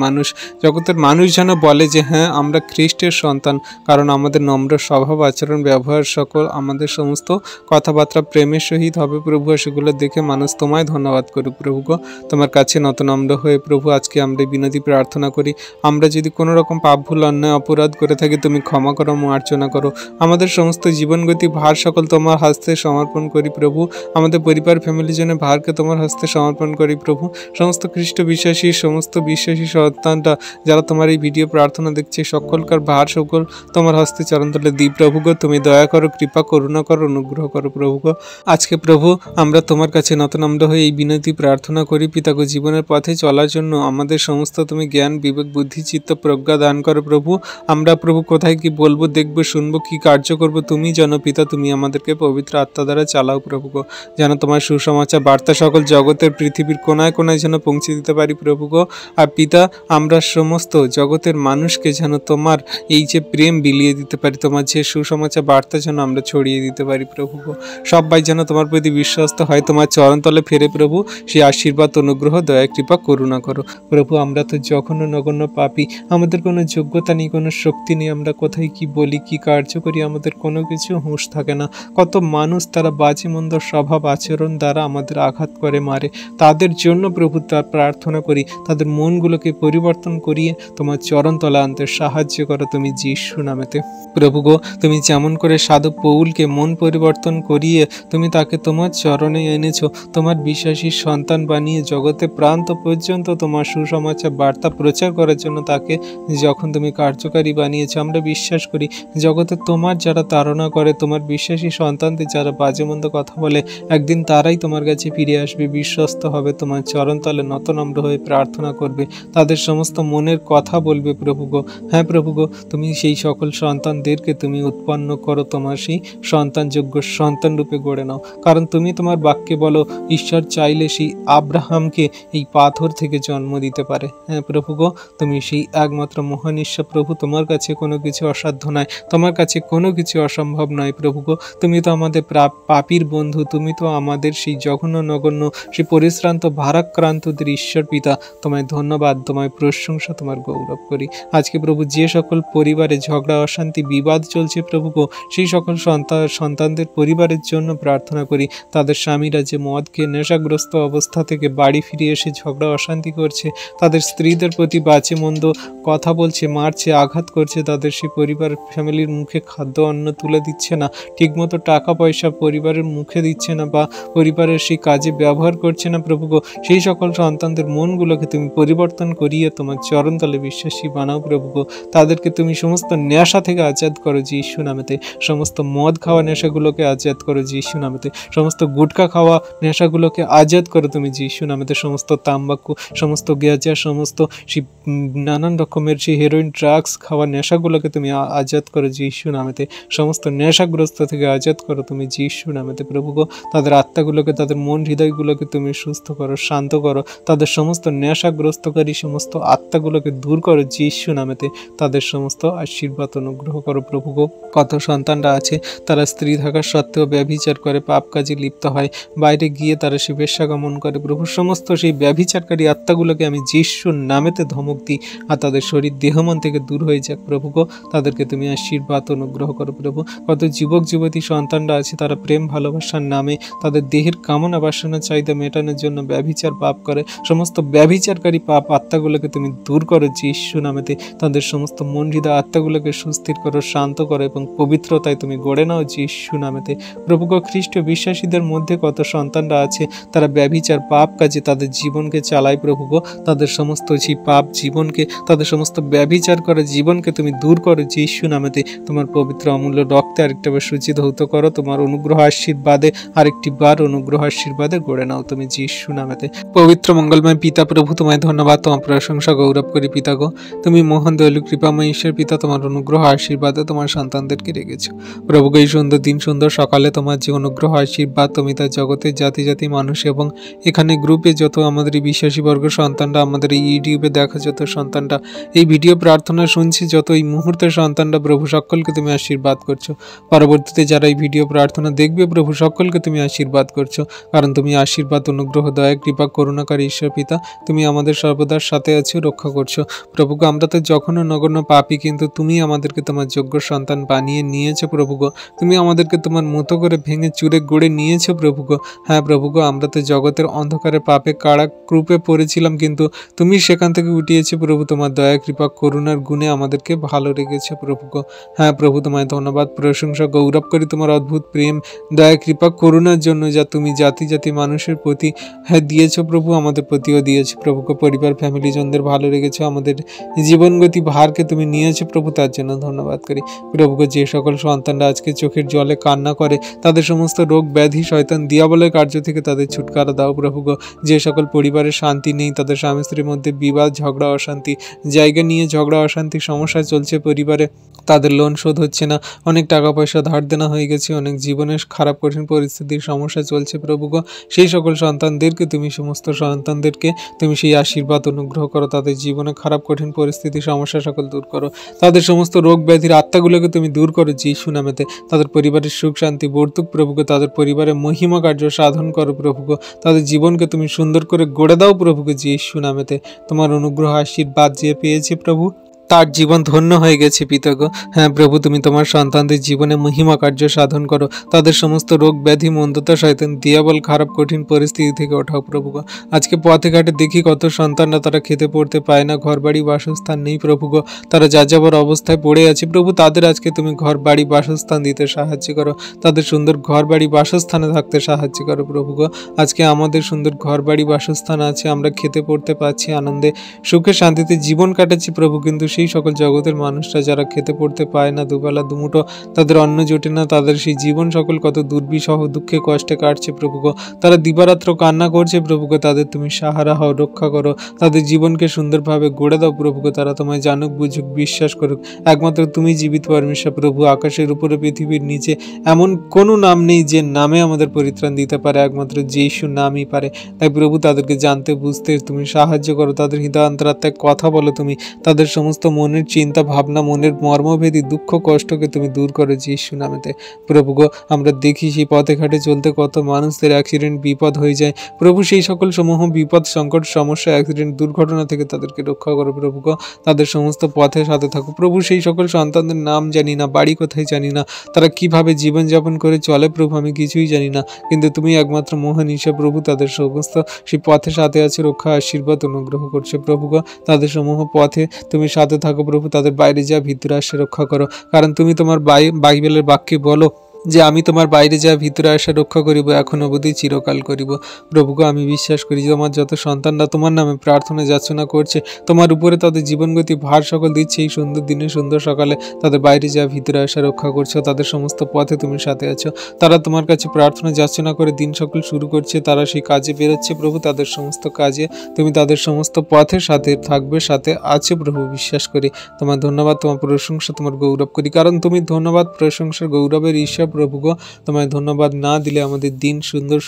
মানুষ যেন বলে যে হ্যাঁ, আমরা খ্রিস্টের সন্তান, কারণ আমাদের নম্র স্বভাব, আচরণ, ব্যবহার সকল, আমাদের সমস্ত কথাবার্তা প্রেমের সহিত হবে প্রভু। সেগুলো দেখে মানুষ তোমায় ধন্যবাদ করুক প্রভু গো। তোমার কাছে নতনম্র হয়ে প্রভু আজকে আমরা বিনতি প্রার্থনা করি, আমরা যদি কোনো রকম পাপ, ভুল, অন্যায়, অপরাধ করে থাকি তুমি ক্ষমা করো, মার্জনা করো। আমাদের সমস্ত জীবনগতি ভার সকল তোমার হস্তে সমর্পণ করি প্রভু। আমাদের পরিবার, ফ্যামিলির জন্য ভারকে তোমার হস্তে সমর্পণ করি প্রভু। সমস্ত খ্রিস্ট বিশ্বাসী, সমস্ত বিশ্বাসী সন্তানরা যারা তোমার এই ভিডিও প্রার্থনা দেখছে, সকলকার ভার সকল তোমার হস্তে চরণতলে দিই প্রভু গো। তুমি দয়া করো, কৃপা, করুণা করো, অনুগ্রহ করো প্রভু গো। আজকে প্রভু আমরা তোমার কাছে নতনম্র হয়ে এই বিনতি প্রার্থনা করি পিতা গো, জীবনের পথে চলার জন্য আমাদের সমস্ত তুমি জ্ঞান, বিবেক, বুদ্ধি, চিত্ত, প্রজ্ঞা দান করো প্রভু। আমরা প্রভু কোথায় কি বলবো, দেখবো, শুনবো, কি কার্য করবো তুমি জানো পিতা। তুমি আমাদেরকে পবিত্র আত্মা দ্বারা চালাও প্রভু গো, যেন তোমার সুসমাচার বার্তা সকল জগতের, পৃথিবীর কোনায় কোনায় যেন পৌঁছে দিতে পারি প্রভু গো। আর পিতা, আমরা সমস্ত জগতের মানুষকে যেন তোমার এই যে প্রেম বিলিয়ে দিতে পারি, তোমার যে সুসমাচার বার্তা যেন আমরা ছড়িয়ে দিতে পারি প্রভু গো। সবাই যেন তোমার প্রতি বিশ্বস্ত হয়, তোমার চরণতলে ফেরে প্রভু। সেই আশীর্বাদ, অনুগ্রহ, দয়া, কৃপা, করুণা করো প্রভু। আমরা তো জঘন্য নগণ্য পাপী, আমাদের কোনো যোগ্যতা নেই, কোনো শক্তি নেই। আমরা কোথায় কি বলি, কি কার্য করি, আমাদের কোনো কিছু হুঁশ থাকে না। কত মানুষ তারা বাজে মন্দ স্বভাব, আচরণ দ্বারা আমাদের আঘাত করে, মারে। তাদের জন্য প্রভু তার প্রার্থনা করি, তাদের মনগুলোকে পরিবর্তন করিয়ে তোমার চরণতলা আনতে সাহায্য করো তুমি যিশু নামেতে প্রভু গো। তুমি যেমন করে সাধু পৌলকে মন পরিবর্তন করিয়ে তুমি তাকে তোমার চরণে এনেছো, তোমার বিশ্বাসী সন্তান বানিয়ে জগতে প্রান্ত পর্যন্ত তোমার সুসমাচার বার্তা প্রচার করার জন্য তাকে যখন তুমি কার্যকারী বানিয়েছো, আমরা বিশ্বাস করি জগতে তোমার যারা তাড়না করে, তোমার বিশ্বাসী সন্তানদের যারা বাজে মন্দ কথা বলে, একদিন তারাই তোমার কাছে ফিরে আসবে, বিশ্বস্ত হবে, তোমার চরণতলে নতনম্র হয়ে প্রার্থনা করবে, তাদের সমস্ত মনের কথা বলবে প্রভু গো। হ্যাঁ প্রভু গো, তুমি সেই সকল সন্তানদেরকে তুমি উৎপন্ন করো, তোমার সেই সন্তানযোগ্য সন্তান রূপে গড়ে নাও। কারণ তুমি তোমার বাক্যে বলো, ঈশ্বর চাইলে সেই আব্রাহামকে এই পাথর থেকে জন্ম দিতে পারে। হ্যাঁ প্রভু গো, তুমি সেই একমাত্র মহান ঈশ্বর প্রভু। তোমার কাছে কোনো কিছু অসাধ্য নয়, তোমার কাছে কোনো কিছু অসম্ভব নয় প্রভু গো। তুমি তো আমাদের পাপীর বন্ধু, তুমি তো আমাদের সেই জঘন্য নগণ্য, সেই পরিশ্রান্ত, ভারাক্রান্তদের ঈশ্বর পিতা। তোমায় ধন্যবাদ, তোমায় প্রশংসা, তোমার গৌরব করি। আজকে প্রভু যে সকল পরিবারে ঝগড়া, অশান্তি, বিবাদ চলছে প্রভু গো, সেই সকল সন্তানদের পরিবারের জন্য প্রার্থনা করি। তাদের স্বামীরা যে মদ খেয়ে নেশাগ্রস্ত অবস্থা থেকে বাড়ি ফিরে এসে ঝগড়া, অশান্তি করছে, তাদের স্ত্রীদের প্রতি বাজে মন্দ কথা বলছে, মারছে, আঘাত করছে, তাদের সেই পরিবার, ফ্যামিলির মুখে খাদ্য, অন্ন তুলে দিচ্ছে না, ঠিকমতো টাকা পয়সা পরিবারের মুখে দিচ্ছে না, বা পরিবারের সেই কাজে ব্যবহার করছে না প্রভু গো। সেই সকল সন্তানদের মনগুলোকে তুমি পরিবর্তন করিয়ে তোমার চরণতলে বিশ্বাসী বানাও প্রভু গো। তাদেরকে তুমি সমস্ত নেশা থেকে আজাদ করো যিশু নামেতে, সমস্ত মদ খাওয়া নেশাগুলোকে আজাদ করো যিশু নামেতে, সমস্ত গুটখা খাওয়া নেশাগুলোকে আজাদ করো তুমি যিশু নামেতে, সমস্ত সমস্ত তাম্বাকু, সমস্ত গেঁজা, সমস্ত সেই নানান রকমের সেই হেরোইন, ড্রাগস খাওয়া নেশাগুলোকে তুমি আজাদ করো যিশু নামেতে। সমস্ত নেশাগ্রস্ত থেকে আজাদ করো তুমি যিশু নামেতে প্রভু গো। তাদের আত্মাগুলোকে, তাদের মন হৃদয়গুলোকে তুমি সুস্থ করো, শান্ত করো। তাদের সমস্ত নেশাগ্রস্তকারী সমস্ত আত্মাগুলোকে দূর করো যিশু নামেতে। তাদের সমস্ত আশীর্বাদ অনুগ্রহ করো প্রভু গো। কত সন্তানরা আছে তারা স্ত্রী থাকা সত্ত্বেও ব্যভিচার করে, পাপ কাজে লিপ্ত হয়, বাইরে গিয়ে তারা সে বেশ্যাগমন করে প্রভু। সমস্ত সেই ব্যভিচারকারী আত্মাগুলোকে আমি যিশুর নামেতে ধমক দিই, আর তাদের শরীর দেহমন থেকে দূর হয়ে যাক প্রভু গো। তাদেরকে তুমি আশীর্বাদ অনুগ্রহ করো প্রভু। কত যুবক যুবতী সন্তানরা আছে তারা প্রেম ভালোবাসার নামে তাদের দেহের কামনা বাসনা চাহিদা মেটানোর জন্য ব্যভিচার পাপ করে। সমস্ত ব্যভিচারকারী পাপ আত্মাগুলোকে তুমি দূর করো যিশু নামেতে। তাদের সমস্ত মন হৃদয় আত্মাগুলোকে সুস্থির করো, শান্ত করো এবং পবিত্রতায় তুমি গড়ে নাও যিশু নামেতে প্রভু গো। খ্রিস্টীয় বিশ্বাসীদের মধ্যে কত সন্তানরা আছে তারা ব্যভিচার পাপ কাজে তাদের জীবনকে চালায় প্রভু গো। তাদের সমস্ত সেই পাপ জীবনকে, তাদের সমস্ত ব্যভিচার করা জীবনকে তুমি দূর করো যিশু নামেতে। তোমার পবিত্র অমূল্য রক্তে আরেকটা বার শুচিধৌত করো। তোমার অনুগ্রহ আশীর্বাদে আরেকটি বার অনুগ্রহ আশীর্বাদে গড়ে নাও তুমি যিশু নামেতে। পবিত্র মঙ্গলময় পিতা প্রভু, তোমায় ধন্যবাদ, তোমার প্রশংসা গৌরব করি পিতা গো। তুমি মহান দয়ালু কৃপাময় ঈশ্বর পিতা, তোমার অনুগ্রহ আশীর্বাদে তোমার সন্তানদেরকে রেখেছো প্রভু গো। এই সুন্দর দিন, সুন্দর সকালে তোমার যে অনুগ্রহ আশীর্বাদ তুমি তার জগতের জাতি জাতি মানুষ এবং এখানে গ্রুপে যত আমাদের এই বিশ্বাসী বর্গ সন্তানরা, আমাদের এই ইউটিউবে দেখা যত সন্তানরা, এই ভিডিও প্রার্থনা শুনছি যত এই মুহূর্তের সন্তানরা প্রভু, সকলকে তুমি আশীর্বাদ করছো। পরবর্তীতে যারা এই ভিডিও প্রার্থনা দেখবে প্রভু, সকলকে তুমি আশীর্বাদ করছো, কারণ তুমি আশীর্বাদ, অনুগ্রহ, দয়া, কৃপা, করুণাকারী ঈশ্বর পিতা। তুমি আমাদের সর্বদার সাথে আছো, রক্ষা করছো প্রভুকে। আমরা তো যখনও নগণ্য পাপী, কিন্তু তুমি আমাদেরকে তোমার যোগ্য সন্তান বানিয়ে নিয়েছো প্রভু গো। তুমি আমাদেরকে তোমার মতো করে ভেঙে চুরে গড়ে নিয়েছো প্রভু গো। হ্যাঁ প্রভু গো, আমরা তো জগতের অন্ধকারে পাপে কারাগ্রুপে পড়েছিলাম, কিন্তু তুমি সেখান থেকে উঠিয়েছো প্রভু। তোমার দয়া, কৃপা, করুণার গুণে আমাদেরকে ভালো রেখেছো প্রভু গো। হ্যাঁ প্রভু, তোমায় ধন্যবাদ, প্রশংসা, গৌরব করি তোমার অদ্ভুত প্রেম, দয়া, কৃপা, করুণার জন্য, যা তুমি জাতি জাতি মানুষের প্রতি দিয়েছো প্রভু, আমাদের প্রতিও দিয়েছো প্রভু গো। পরিবার, ফ্যামিলি জনদের ভালো রেখেছো, আমাদের জীবনগতি ভারকে তুমি নিয়েছো প্রভু, তার জন্য ধন্যবাদ করি প্রভু গো। যে সকল সন্তানরা আজকে চোখের জলে কান্না করে, তাদের সমস্ত রোগ ব্যাধি, শয়তান, দিয়াবলের কার্য থেকে তাদের ছুটকারা দাও প্রভু গো। যে সকল পরিবারের শান্তি নেই, তাদের স্বামী স্ত্রীর মধ্যে বিবাদ, ঝগড়া, অশান্তি, জায়গা নিয়ে ঝগড়া, অশান্তি, সমস্যা চলছে পরিবারে, তাদের লোন শোধ হচ্ছে না, অনেক টাকা পয়সা ধার দেনা হয়ে গেছে, অনেক জীবনের খারাপ কঠিন পরিস্থিতির সমস্যা চলছে প্রভু গো। সেই সকল সন্তানদেরকে তুমি, সমস্ত সন্তানদেরকে তুমি সেই আশীর্বাদ অনুগ্রহ করো। তাদের জীবনে খারাপ কঠিন পরিস্থিতি, সমস্যা সকল দূর করো। তাদের সমস্ত রোগ ব্যাধির আত্মাগুলোকে তুমি দূর করো যিশু নামেতে। তাদের পরিবারের সুখ শান্তি বর্তুক প্রভু গো। তাদের পরিবারের মহিমা কার্য সাধন করো প্রভু গো। তাদের জীবনকে তুমি সুন্দর করে গড়ে দাও প্রভু গো যিশু নামেতে। তোমার অনুগ্রহ আশীর্বাদ যে পেয়েছে প্রভু, তার জীবন ধন্য হয়ে গেছে পিতা গো। হ্যাঁ প্রভু, তুমি তোমার সন্তানদের জীবনে মহিমা কার্য সাধন করো। তাদের সমস্ত রোগ ব্যাধি, মন্দতা, শয়তান, দিয়াবল, খারাপ কঠিন পরিস্থিতি থেকে ওঠাও প্রভু গো। আজকে পথে ঘাটে দেখি কত সন্তানরা তারা খেতে পড়তে পায় না, ঘর বাড়ি বাসস্থান নেই প্রভু গো। তারা যাযাবর অবস্থায় পড়ে আছে প্রভু, তাদের আজকে তুমি ঘর বাড়ি বাসস্থান দিতে সাহায্য করো। তাদের সুন্দর ঘর বাড়ি বাসস্থানে থাকতে সাহায্য করো প্রভু গো। আজকে আমাদের সুন্দর ঘর বাড়ি বাসস্থান আছে, আমরা খেতে পড়তে পাচ্ছি, আনন্দে সুখে শান্তিতে জীবন কাটাচ্ছি প্রভু, কিন্তু সেই সকল জগতের মানুষরা যারা খেতে পড়তে পায় না, দুবেলা দুমুঠো তাদের অন্ন জোটে না, তাদের সেই জীবন সকল কত দুর্বিষহ দুঃখে কষ্টে কাটছে প্রভু গো। তারা দিবারাত্র কান্না করছে প্রভু গো। তাদের তুমি সাহারা হও, রক্ষা করো, তাদের জীবনকে সুন্দরভাবে গড়ে দাও প্রভু গো। তারা তোমায় জানুক, বুঝুক, বিশ্বাস করুক, একমাত্র তুমি জীবিত পরমেশ্বর প্রভু। আকাশের উপরে পৃথিবীর নিচে এমন কোনো নাম নেই যে নামে আমাদের পরিত্রাণ দিতে পারে, একমাত্র যিশু নামই পারে। তাই প্রভু, তাদেরকে জানতে বুঝতে তুমি সাহায্য করো। তাদের হৃদয় অন্তরাত্মায় কথা বলো তুমি, তাদের সমস্ত মনের চিন্তা ভাবনা, মনের মর্মভেদী দুঃখ কষ্টকে তুমি দূর করো যিশু নামেতে প্রভু গো। আমরা দেখি সেই পথে ঘাটে চলতে কত মানুষদের অ্যাক্সিডেন্ট, বিপদ হয়ে যায় প্রভু। সেই সকল সমূহ বিপদ, সংকট, সমস্যা, অ্যাক্সিডেন্ট, দুর্ঘটনা থেকে তাদেরকে রক্ষা করো প্রভু গো। তাদের সমস্ত পথের সাথে থাকো প্রভু। সেই সকল সন্তানদের নাম জানি না, বাড়ি কোথায় জানি না, তারা কিভাবে জীবনযাপন করে চলে প্রভু, আমি কিছুই জানি না, কিন্তু তুমি একমাত্র মহান ঈশ্বর প্রভু। তাদের সমস্ত সেই পথের সাথে আছে, রক্ষা আশীর্বাদ অনুগ্রহ করছে প্রভু গো। তাদের সমূহ পথে তুমি সাথে থাকো প্রভু। তাদের বাইরে যা ভিতরে আসে রক্ষা করো, কারণ তুমি তোমার বাইবেলের বাক্যে বলো যে আমি তোমার বাইরে যা ভিতরে আসা রক্ষা করিব, এখন অবধি চিরকাল করিব। প্রভুকে আমি বিশ্বাস করি যে তোমার যত সন্তানরা তোমার নামে প্রার্থনা যাচনা করছে, তোমার উপরে তাদের জীবনগতি ভার সকল দিচ্ছে, এই সুন্দর দিনে সুন্দর সকালে তাদের বাইরে যা ভিতরে আসা রক্ষা করছো, তাদের সমস্ত পথে তুমি সাথে আছো। তারা তোমার কাছে প্রার্থনা যাচনা করে দিন সকল শুরু করছে, তারা সেই কাজে বেরোচ্ছে প্রভু। তাদের সমস্ত কাজে তুমি তাদের সমস্ত পথের সাথে থাকবে, সাথে আছে প্রভু, বিশ্বাস করি। তোমার ধন্যবাদ, তোমার প্রশংসা, তোমার গৌরব করি, কারণ তুমি ধন্যবাদ, প্রশংসা, গৌরবের ঈশ্বর প্রভু গো। তোমায় ধন্যবাদ না দিলে আমাদের দিন সুন্দর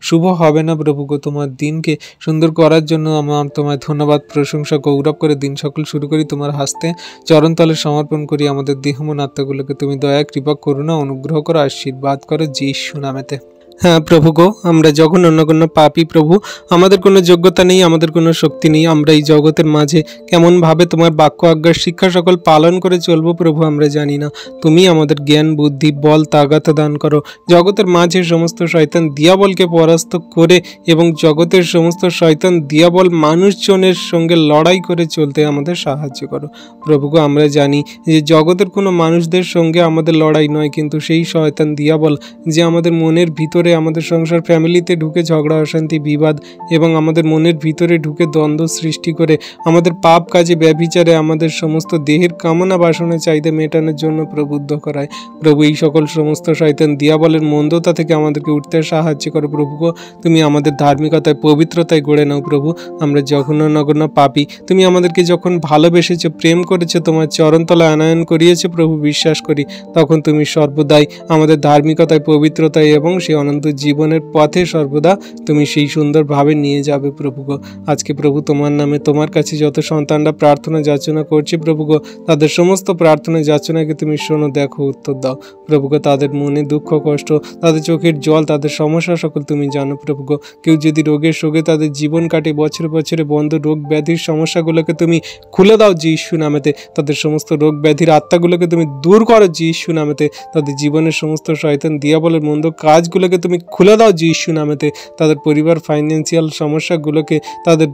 শুভ হবে না প্রভু গো। তোমার দিনকে সুন্দর করার জন্য আমার তোমায় ধন্যবাদ, প্রশংসা, গৌরব করে দিন সকল শুরু করি। তোমার হাসতে চরণতলে সমর্পণ করি আমাদের দেহমন আত্মাগুলোকে। তুমি দয়া, কৃপা, করুণা, অনুগ্রহ করো, আশীর্বাদ করো যীশু নামেতে। হ্যাঁ প্রভু গো, আমরা জঘন্য নগণ্য পাপী প্রভু, আমাদের কোনো যোগ্যতা নেই, আমাদের কোনো শক্তি নেই। আমরা এই জগতের মাঝে কেমনভাবে তোমার বাক্য আজ্ঞার শিক্ষা সকল পালন করে চলবো প্রভু আমরা জানি না। তুমি আমাদের জ্ঞান, বুদ্ধি, বল, তাগাত দান করো। জগতের মাঝে সমস্ত শয়তান দিয়াবলকে পরাস্ত করে এবং জগতের সমস্ত শয়তান দিয়াবল মানুষজনের সঙ্গে লড়াই করে চলতে আমাদের সাহায্য করো প্রভু গো। আমরা জানি যে জগতের কোনো মানুষদের সঙ্গে আমাদের লড়াই নয়, কিন্তু সেই শয়তান দিয়াবল যে আমাদের মনের ভিতরে, আমাদের সংসার ফ্যামিলিতে ঢুকে ঝগড়া, অশান্তি, বিবাদ এবং আমাদের মনের ভিতরে ঢুকে দ্বন্দ্ব সৃষ্টি করে আমাদের পাপ কাজে, ব্যভিচারে, আমাদের সমস্ত দেহের কামনা বাসনা চাহিদা মেটানোর জন্য প্রবুদ্ধ করায় প্রভু। এই সকল সমস্ত শয়তান দিয়াবলের মন্দতা থেকে আমাদেরকে উঠতে সাহায্য করো প্রভু গো। তুমি আমাদের ধার্মিকতায়, পবিত্রতায় গড়ে নাও প্রভু। আমরা জঘন্য নগণ্য পাপী, তুমি আমাদেরকে যখন ভালোবেসেছো, প্রেম করেছো, তোমার চরণতলায় আনয়ন করিয়েছো প্রভু, বিশ্বাস করি তখন তুমি সর্বদাই আমাদের ধার্মিকতায়, পবিত্রতায় এবং সেই অনন্ত জীবনের পথে সর্বদা তুমি সেই সুন্দরভাবে নিয়ে যাবে প্রভু গো। আজকে প্রভু তোমার নামে তোমার কাছে যত সন্তানরা প্রার্থনা যাচনা করছে প্রভু গো, তাদের সমস্ত প্রার্থনা যাচনাকে তুমি শোনো, দেখো, উত্তর দাও প্রভু গো। তাদের মনে দুঃখ, কষ্ট, তাদের চোখের জল, তাদের সমস্যা সকল তুমি জানো প্রভু গো। কেউ যদি রোগের শোকে তাদের জীবন কাটে, বছরে বছরে বন্ধ রোগ ব্যাধির সমস্যাগুলোকে তুমি খুলে দাও যীশু নামেতে। তাদের সমস্ত রোগ ব্যাধির আত্মাগুলোকে তুমি দূর করো যীশু নামেতে। তাদের জীবনের সমস্ত শয়তান দিয়াবলের মন্দ কাজগুলোকে তুমি খুলে দাও যীশু নামেতে। তাদের পরিবার ফাইন্যান্সিয়াল সমস্যাগুলোকে, তাদের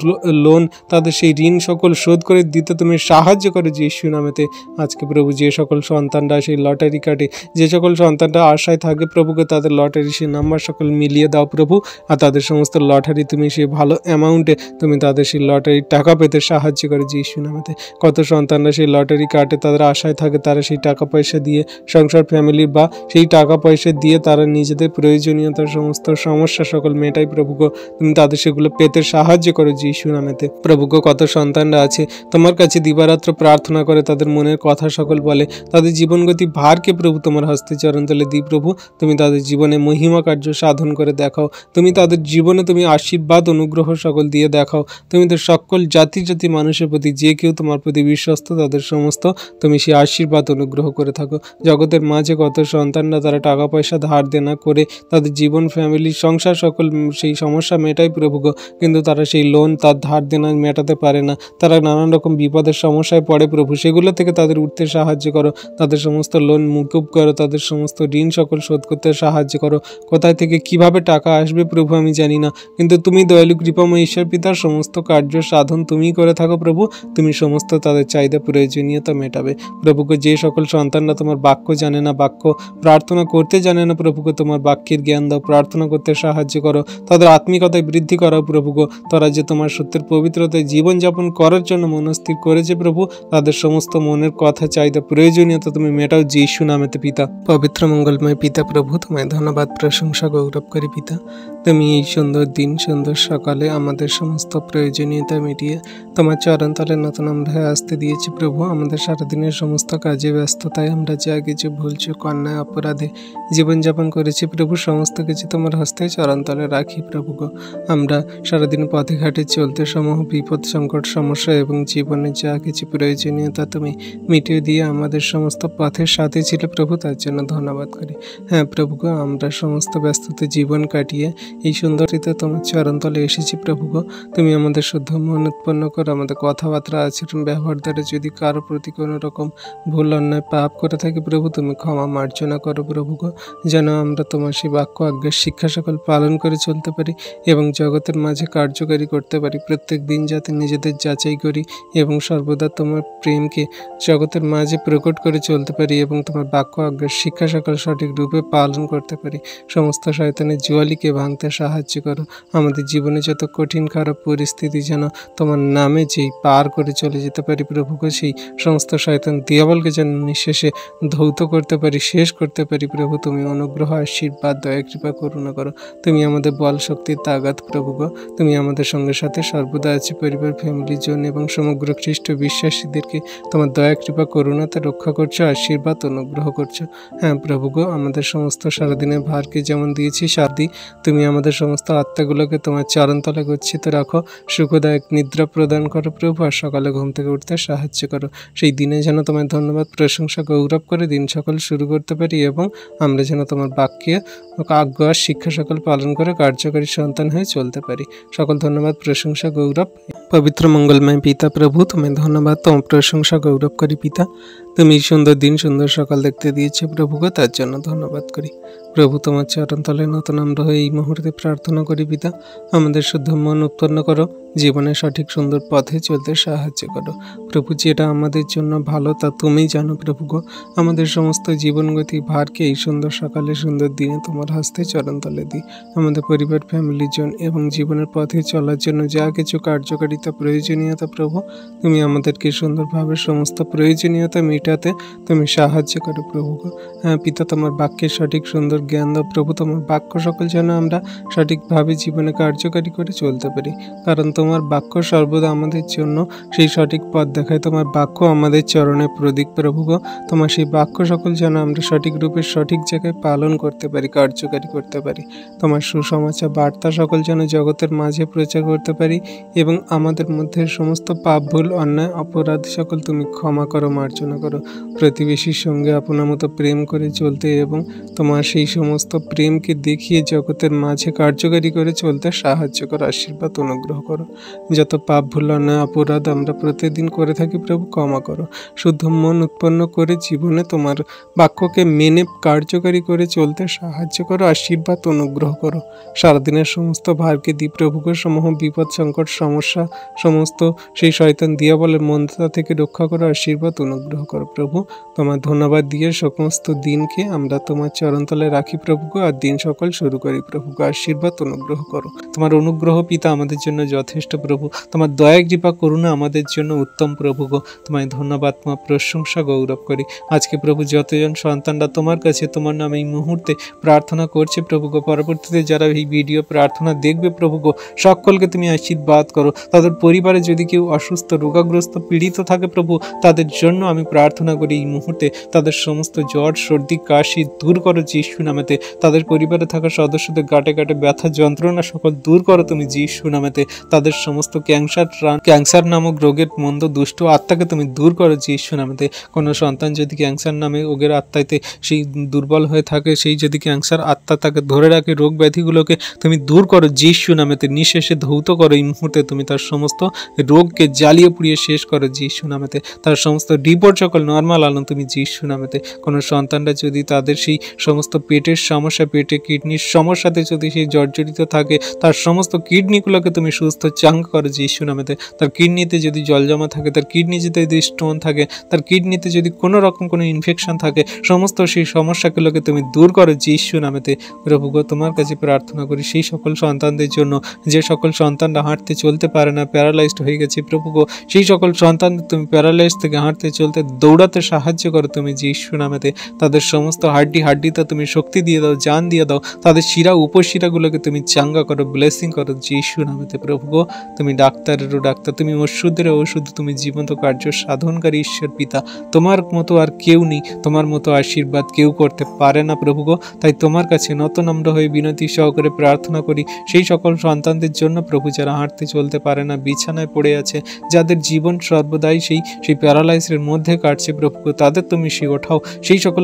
লোন, তাদের সেই ঋণ সকল শোধ করে দিতে তুমি সাহায্য করো যীশু নামেতে। আজকে প্রভু যে সকল সন্তানরা সেই লটারি কাটে, যে সকল সন্তানরা আশায় থাকে প্রভুকে, তাদের লটারি সেই নাম্বার সকল মিলিয়ে দাও প্রভু। আর তাদের সমস্ত লটারি তুমি সেই ভালো অ্যামাউন্টে তুমি তাদের সেই লটারির টাকা পেতে সাহায্য করো যীশু নামেতে। কত সন্তানরা সেই লটারি কাটে, তাদের আশায় থাকে, তারা সেই টাকা পয়সা দিয়ে সংসার, ফ্যামিলি বা সেই টাকা পয়সা দিয়ে তারা নিজেদের প্রয়োজনীয়তার সমস্ত সমস্যা সকল মেটাই প্রভু গো। তুমি তাদের সেগুলো পেতে সাহায্য করো যীশু নামেতে প্রভু গো। কত সন্তানরা আছে তোমার কাছে দিবারাত্র প্রার্থনা করে, তাদের মনের কথা সকল বলে, তাদের জীবনগতি ভারকে প্রভু তোমার হস্তে চরণতলে দিই প্রভু। তুমি তাদের জীবনে মহিমা কার্য সাধন করে দেখাও। তুমি তাদের জীবনে তুমি আশীর্বাদ, অনুগ্রহ সকল দিয়ে দেখাও। তুমি তো সকল জাতি জাতি মানুষের প্রতি যে কেউ তোমার প্রতি বিশ্বস্ত, তাদের সমস্ত তুমি সেই আশীর্বাদ, অনুগ্রহ করে থাকো। জগতের মাঝে কত সন্তানরা তারা টাকা পয়সা ধার দেনা করে তাদের জীবন, ফ্যামিলি, সংসার সকল সেই সমস্যা মেটাই প্রভু গো, কিন্তু তারা সেই লোন, তার ধার দেনা মেটাতে পারে না। তারা নানান রকম বিপদের সমস্যায় পড়ে প্রভু। সেগুলো থেকে তাদের উঠতে সাহায্য করো, তাদের সমস্ত লোন মুকুব করো, তাদের সমস্ত ঋণ সকল শোধ করতে সাহায্য করো। কোথায় থেকে কিভাবে টাকা আসবে প্রভু আমি জানি না, কিন্তু তুমি দয়ালু কৃপাময় ঈশ্বর পিতার সমস্ত কার্য সাধন তুমি করে থাকো প্রভু। তুমি সমস্ত তাদের চাহিদা, প্রয়োজনীয়তা মেটাবে প্রভুকে। যে সকল সন্তানরা তোমার বাক্য জানে না, বাক্য প্রার্থনা করতে জানে না প্রভুকে, তোমার বাক্যের জ্ঞান দাও, প্রার্থনা করতে সাহায্য করো, তাদের আত্মিকতায় বৃদ্ধি করো প্রভুগো। তারা যে তোমার সত্যের পবিত্রতায় জীবনযাপন করার জন্য মনস্থির করেছে প্রভু, তাদের সমস্ত মনের কথা, চাহিদা, প্রয়োজনীয়তা তুমি মেটাও যীশু নামেতে পিতা। পবিত্র মঙ্গলময় পিতা প্রভু, তোমায় ধন্যবাদ, প্রশংসা, গৌরব করি পিতা। তুমি এই সুন্দর দিন, সুন্দর সকালে আমাদের সমস্ত প্রয়োজনীয়তা মিটিয়ে তোমার চরণতলে নতুন আমরা আসতে দিয়েছি প্রভু। আমাদের সারাদিনের সমস্ত কাজে, ব্যস্ততায় আমরা যা কিছু ভুলচুক, অন্যায়, অপরাধে জীবনযাপন করেছি প্রভু, সমস্ত কিছু তোমার হস্তে চরণতলে রাখি প্রভু গো। আমরা সারাদিন পথে ঘাটে চলতে সমূহ বিপদ, সংকট, সমস্যা এবং জীবনে যা কিছু প্রয়োজনীয়তা তুমি মিটিয়ে দিয়ে আমাদের সমস্ত পথের সাথে ছিলে প্রভু, তার জন্য ধন্যবাদ করি। হ্যাঁ প্রভু গো, আমরা সমস্ত ব্যস্ততা জীবন কাটিয়ে এই সুন্দরীতে তোমার চরণতলে এসেছি প্রভু গো। তুমি আমাদের শুদ্ধ মন উৎপন্ন করো। আমাদের কথাবার্তা, আচরণ, ব্যবহার দ্বারা যদি কারো প্রতি কোনো রকম ভুল, অন্যায়, পাপ করে থাকি প্রভু, তুমি ক্ষমা মার্জনা করো প্রভু গো। যেন আমরা তোমার সেই বাক্য বাক্য আজ্ঞার শিক্ষা সকল পালন করে চলতে পারি এবং জগতের মাঝে কার্যকারী করতে পারি। প্রত্যেক দিন যাতে নিজেদের যাচাই করি এবং সর্বদা তোমার প্রেমকে জগতের মাঝে প্রকট করে চলতে পারি এবং তোমার বাক্য আজ্ঞার শিক্ষা সকল সঠিক রূপে পালন করতে পারি। সমস্ত শয়তানের জুয়ালিকে ভাঙতে সাহায্য করো। আমাদের জীবনে যত কঠিন খারাপ পরিস্থিতি যেন তোমার নামে যেই পার করে চলে যেতে পারি প্রভুকে, সেই সমস্ত শয়তান দিয়াবলকে যেন নিঃশেষে ধৌত করতে পারি, শেষ করতে পারি। প্রভু তুমি অনুগ্রহ, আশীর্বাদ, দয়া, কৃপা, করুণা করো। তুমি আমাদের বল, শক্তির তাগাত প্রভুগো। তুমি আমাদের সঙ্গে সাথে সর্বদা আছি, পরিবার, ফ্যামিলির জন্য এবং সমগ্র খ্রিস্ট বিশ্বাসীদেরকে তোমার দয়া, কৃপা, করুণাতে রক্ষা করছো, আশীর্বাদ, অনুগ্রহ করছো। হ্যাঁ প্রভুগো, আমাদের সমস্ত সারাদিনের ভারকে যেমন দিয়েছি সাদি, তুমি আমাদের সমস্ত আত্মাগুলোকে তোমার চরণতলে গচ্ছিত রাখো, সুখদায়ক নিদ্রা প্রদান করো প্রভু, আর সকালে ঘুম থেকে উঠতে সাহায্য করো। সেই দিনে যেন তোমার ধন্যবাদ, প্রশংসা, গৌরব করে দিন সকল শুরু করতে পারি এবং আমরা যেন তোমার বাক্যে আজ্ঞা শিক্ষা সকল পালন করে কার্যকারী সন্তান হয়ে চলতে পারি। সকল ধন্যবাদ, প্রশংসা, গৌরব পবিত্র মঙ্গলময় পিতা প্রভু, তুমি ধন্যবাদ, তোমার প্রশংসা, গৌরবকারী পিতা। তুমি সুন্দর দিন, সুন্দর সকাল দেখতে দিয়েছে প্রভুকে, তার জন্য ধন্যবাদ করি প্রভু। তোমার চরণতলে নতুন আমরা হয়ে এই মুহূর্তে প্রার্থনা করি পিতা, আমাদের শুদ্ধ মন উৎপন্ন করো, জীবনে সঠিক সুন্দর পথে চলতে সাহায্য করো প্রভু। যেটা আমাদের জন্য ভালো তা তুমি জানো প্রভু গো। আমাদের সমস্ত জীবনগতি ভারকে এই সুন্দর সকালে, সুন্দর দিনে তোমার হস্তে চরণতলে দিই। আমাদের পরিবার, ফ্যামিলির জন্য এবং জীবনের পথে চলার জন্য যা কিছু কার্যকারিতা, প্রয়োজনীয়তা প্রভু, তুমি আমাদেরকে সুন্দরভাবে সমস্ত প্রয়োজনীয়তা মেটাতে তুমি সাহায্য করো প্রভু গো। হ্যাঁ পিতা, তোমার বাক্যের সঠিক সুন্দর জ্ঞান দাও প্রভু। তোমার বাক্য সকল যেন আমরা সঠিকভাবে জীবনে কার্যকারী করে চলতে পারি, কারণ তোমার বাক্য সর্বদা আমাদের জন্য সেই সঠিক পথ দেখায়। তোমার বাক্য আমাদের চরণের প্রতীক প্রভু গো। তোমার সেই বাক্য সকল যেন আমরা সঠিক রূপে সঠিক জায়গায় পালন করতে পারি, কার্যকারী করতে পারি। তোমার সুসমাচার বার্তা সকল যেন জগতের মাঝে প্রচার করতে পারি এবং আমাদের মধ্যে সমস্ত পাপ, ভুল, অন্যায়, অপরাধ সকল তুমি ক্ষমা করো, মার্জনা করো। প্রতিবেশীর সঙ্গে আপনার মতো প্রেম করে চলতে এবং তোমার সেই সমস্ত প্রেমকে দেখিয়ে জগতের মাঝে কার্যকারী করে চলতে সাহায্য করো, আশীর্বাদ, অনুগ্রহ করো। যত পাপ, ভুল, অন্যায়, অপরাধ আমরা প্রতিদিন করে থাকি প্রভু, ক্ষমা করো। শুদ্ধ মন উৎপন্ন করে জীবনে তোমার বাক্যকে মেনে কার্যকারী করে চলতে সাহায্য করো, আশীর্বাদ, অনুগ্রহ করো। সারাদিনের সমস্ত ভারকে দিই প্রভুকে, সমূহ বিপদ, সংকট, সমস্যা, সমস্ত সেই শয়তান দিয়াবলের মন্দতা থেকে রক্ষা করো, আশীর্বাদ, অনুগ্রহ করো প্রভু। তোমার ধন্যবাদ দিয়ে সমস্ত দিনকে আমরা তোমার চরণতলে রাখি প্রভুকে, আর দিন সকল শুরু করি প্রভুকে, আশীর্বাদ, অনুগ্রহ করো। তোমার অনুগ্রহ পিতা আমাদের জন্য যথেষ্ট প্রভু। তোমার দয়া, কৃপা, করুণা আমাদের জন্য উত্তম প্রভু গো। তোমায় ধন্যবাদ, তোমার প্রশংসা, গৌরব করি। আজকে প্রভু যতজন সন্তানরা তোমার কাছে তোমার নামে এই মুহূর্তে প্রার্থনা করছে প্রভু গো, পরবর্তীতে যারা এই ভিডিও প্রার্থনা দেখবে প্রভু গো, সকলকে তুমি আশীর্বাদ করো। তাদের পরিবারে যদি কেউ অসুস্থ, রোগাগ্রস্ত, পীড়িত থাকে প্রভু, তাদের জন্য আমি প্রার্থনা করি এই মুহূর্তে তাদের সমস্ত জ্বর, সর্দি, কাশি দূর করো যিশু নামেতে। তাদের পরিবারে থাকা সদস্যদের গাঁটে গাঁটে ব্যথা, যন্ত্রণা সকল দূর করো তুমি যিশু নামেতে। তাদের সমস্ত ক্যান্সার নামক রোগের মন্দ দুষ্ট আত্মাকে তুমি দূর করো যিশু নামেতে। কোনো সন্তান যদি ক্যান্সার নামে রোগের আত্মাতে সেই দুর্বল হয়ে থাকে, সেই যদি ক্যান্সার আত্মা তাকে ধরে রাখে, রোগ ব্যাধিগুলোকে তুমি দূর করো যিশু নামেতে, নিঃশেষে ধৌত করো এই মুহূর্তে। তুমি তার সমস্ত রোগকে জ্বালিয়ে পুড়িয়ে শেষ করো যিশু নামেতে। তার সমস্ত রিপোর্ট সকল নর্মাল আনো তুমি যিশু নামেতে। কোনো সন্তানরা যদি তাদের সেই সমস্ত পেটের সমস্যা, পেটে কিডনির সমস্যাতে যদি সেই জর্জরিত থাকে, তার সমস্ত কিডনিগুলোকে তুমি সুস্থ চাঙ্গা করো যিশু নামেতে। তার কিডনিতে যদি জল জমা থাকে, তার কিডনিতে যদি স্টোন থাকে, তার কিডনিতে যদি কোনো রকম কোনো ইনফেকশন থাকে, সমস্ত সেই সমস্যাগুলোকে তুমি দূর করো যিশু নামেতে। প্রভু গো, তোমার কাছে প্রার্থনা করি সেই সকল সন্তানদের জন্য যে সকল সন্তানরা হাঁটতে চলতে পারে না, প্যারালাইজড হয়ে গেছে প্রভু গো, সেই সকল সন্তানদের তুমি প্যারালাইজ থেকে হাঁটতে চলতে দৌড়াতে সাহায্য করো তুমি যিশু নামেতে। তাদের সমস্ত হাড্ডিতে তুমি শক্তি দিয়ে দাও, জান দিয়ে দাও। তাদের শিরা, উপশিরাগুলোকে তুমি চাঙ্গা করো, ব্লেসিং করো যিশু নামেতে। প্রভু গো, তুমি ডাক্তারেরও ডাক্তার, তুমি ওষুধেরও ওষুধ, তুমি জীবন্ত কার্য সাধনকারী ঈশ্বর পিতা। তোমার মতো আর কেউ নেই, তোমার মতো আশীর্বাদ কেউ করতে পারে না প্রভু গো। তাই তোমার কাছে নত নম্র হয়ে বিনতি সহকারে প্রার্থনা করি সেই সকল সন্তানদের জন্য প্রভু, যারা হাঁটতে চলতে পারে না, বিছানায় পড়ে আছে, যাদের জীবন সর্বদাই সেই প্যারালাইসের মধ্যে কাটছে প্রভু গো, তাদের তুমি ওঠাও, সেই সকল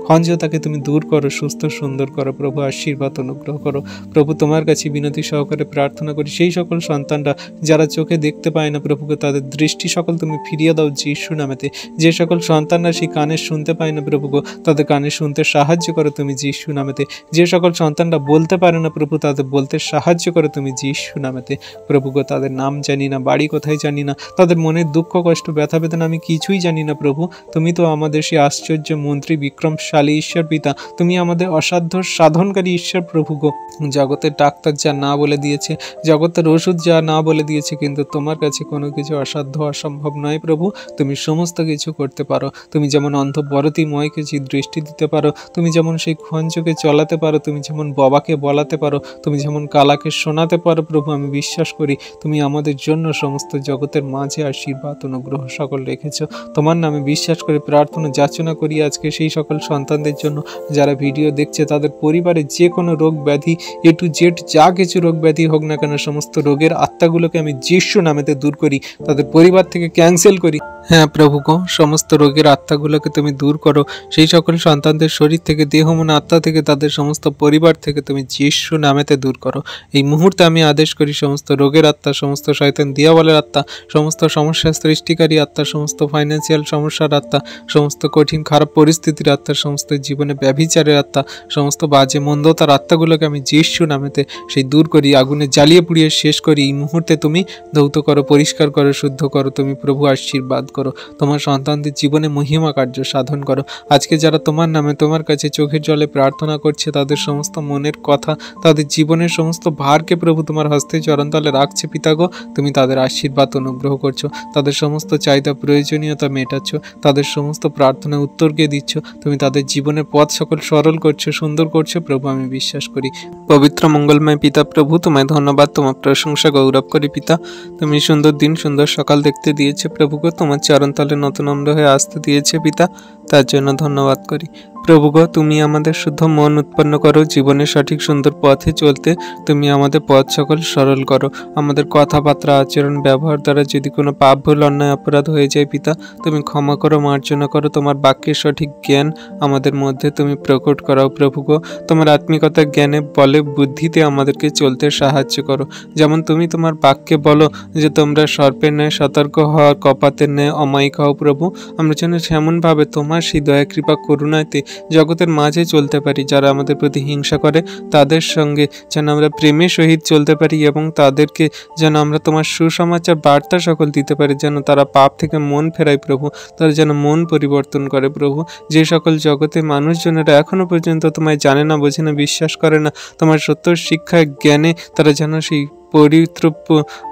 খঞ্জতাকে তুমি দূর করো, সুস্থ সুন্দর করো প্রভু, আশীর্বাদ অনুগ্রহ করো প্রভু। তোমার কাছে বিনতি সহকারে প্রার্থনা করি, সেই সকল সন্তানরা যারা চোখে দেখতে পায় না প্রভুকে, তাদের দৃষ্টি সকল তুমি ফিরিয়ে দাও যিশু নামেতে। যে সকল সন্তানরা সেই কানে শুনতে পায় না প্রভু গো, তাদের কানে শুনতে সাহায্য করো তুমি যিশু নামেতে। যে সকল সন্তানরা বলতে পারে না প্রভু, তাদের বলতে সাহায্য করো তুমি যিশু নামেতে প্রভু গো। তাদের নাম জানি না, বাড়ি কোথায় জানি না, তাদের মনের দুঃখ কষ্ট ব্যথা বেদনা আমি কিছুই জানি না প্রভু। তুমি তো আমাদের সেই আশ্চর্য মন্ত্রী, বিক্রমশালী ঈশ্বর পিতা, তুমি আমাদের অসাধ্য সাধনকারী ঈশ্বর প্রভু গো। জগতের ডাক্তার যা না বলে দিয়েছে, জগতের ওষুধ যা না বলে দিয়েছে, কিন্তু তোমার কাছে কোনো কিছু অসাধ্য অসম্ভব নয় প্রভু। তুমি সমস্ত কিছু করতে পারো। তুমি যেমন অন্ধ বরতিময়কে যে দৃষ্টি দিতে পারো, তুমি যেমন সেই খঞ্জকে চলাতে পারো, তুমি যেমন বাবাকে বলাতে পারো, তুমি যেমন কালাকে শোনাতে পারো প্রভু, আমি বিশ্বাস করি তুমি আমাদের জন্য সমস্ত জগতের মাঝে আশীর্বাদ অনুগ্রহ সকল রেখেছ। তোমার নামে বিশ্বাস করে প্রার্থনা যাচনা করি আজকে সেই সকল সন্তানদের জন্য যারা ভিডিও দেখছে, তাদের পরিবারে যে কোনো রোগ ব্যাধি A to Z যা কিছু রোগ ব্যাধি হোক না কেন, সমস্ত রোগের আত্মাগুলোকে আমি যিশু নামেতে দূর করি, তাদের পরিবার থেকে ক্যান্সেল করি। হ্যাঁ প্রভু গো, সমস্ত রোগের আত্মাগুলোকে তুমি দূর করো, সেই সকল সন্তানদের শরীর থেকে, দেহ মন আত্মা থেকে, তাদের সমস্ত পরিবার থেকে তুমি যিশু নামেতে দূর করো। এই মুহূর্তে আমি আদেশ করি সমস্ত রোগের আত্মা, সমস্ত শয়তান দিয়াবলের আত্মা, সমস্ত সমস্যা সৃষ্টিকারী আত্মা, সমস্ত ফাইন্যান্সিয়াল সমস্যার আত্মা, সমস্ত কঠিন খারাপ পরিস্থিতির আত্মা, সমস্ত জীবনে ব্যভিচারের আত্মা, সমস্ত বাজে মন্দতার আত্মাগুলোকে আমি যিশু নামেতে সেই দূর করি, আগুনে জ্বালিয়ে পুড়িয়ে শেষ করি। এই মুহূর্তে তুমি ধৌত করো, পরিষ্কার করো, শুদ্ধ করো তুমি প্রভু, আশীর্বাদ করো, তোমার সন্তানদের জীবনে মহিমা কার্য সাধন করো। আজকে যারা তোমার নামে তোমার কাছে চোখের জলে প্রার্থনা করছে, তাদের সমস্ত মনের কথা, তাদের জীবনের সমস্ত ভারকে প্রভু তোমার হস্তে চরণতলে রাখছে পিতাগো। তুমি তাদের আশীর্বাদ অনুগ্রহ করছো, তাদের সমস্ত চাহিদা প্রয়োজনীয়তা মেটাচ্ছ, তাদের সমস্ত প্রার্থনা উত্তরকে দিচ্ছ, তুমি তাদের জীবনের পথ সকল সরল করছো, সুন্দর করছো প্রভু, আমি বিশ্বাস করি। পবিত্র মঙ্গলময় পিতা প্রভু, তোমায় ধন্যবাদ, তোমার প্রশংসা গৌরব করি পিতা। তুমি সুন্দর দিন সুন্দর সকাল দেখতে দিয়েছে প্রভুগো, তোমার চরণতলে নতুন নম্র হয়ে আসতে দিয়েছে পিতা, তার জন্য ধন্যবাদ করি প্রভুগো। তুমি আমাদের শুদ্ধ মন উৎপন্ন করো, জীবনের সঠিক সুন্দর পথে চলতে তুমি আমাদের পথ সকল সরল করো। আমাদের কথাবার্তা আচরণ ব্যবহার দ্বারা যদি কোনো পাপ ভুল অন্যায় অপরাধ হয়ে যায় পিতা, তুমি ক্ষমা করো, মার্জনা করো। তোমার বাক্যের সঠিক জ্ঞান আমাদের মধ্যে তুমি প্রকট করাও প্রভুগো। তোমার আত্মিকতার জ্ঞানে বলে বুদ্ধিতে আমাদেরকে চলতে সাহায্য করো। যেমন তুমি তোমার বাক্যে বলো যে তোমরা সর্পের ন্যায় সতর্ক হওয়ার, কপাতের ন্যায় অমায়িক হও প্রভু, আমরা যেন সেমনভাবে তোমার সেই দয়া কৃপা করুণাতে জগতের মাঝে চলতে পারি। যারা আমাদের প্রতি হিংসা করে তাদের সঙ্গে যেন আমরা প্রেমের সহিত চলতে পারি, এবং তাদেরকে যেন আমরা তোমার সুসমাচার বার্তা সকল দিতে পারি, যেন তারা পাপ থেকে মন ফেরায় প্রভু, তারা যেন মন পরিবর্তন করে প্রভু। যে সকল জগতে মানুষজনেরা এখনো পর্যন্ত তোমায় জানে না, বোঝে না, বিশ্বাস করে না, তোমার সত্য শিক্ষায় জ্ঞানে তারা যেন সেই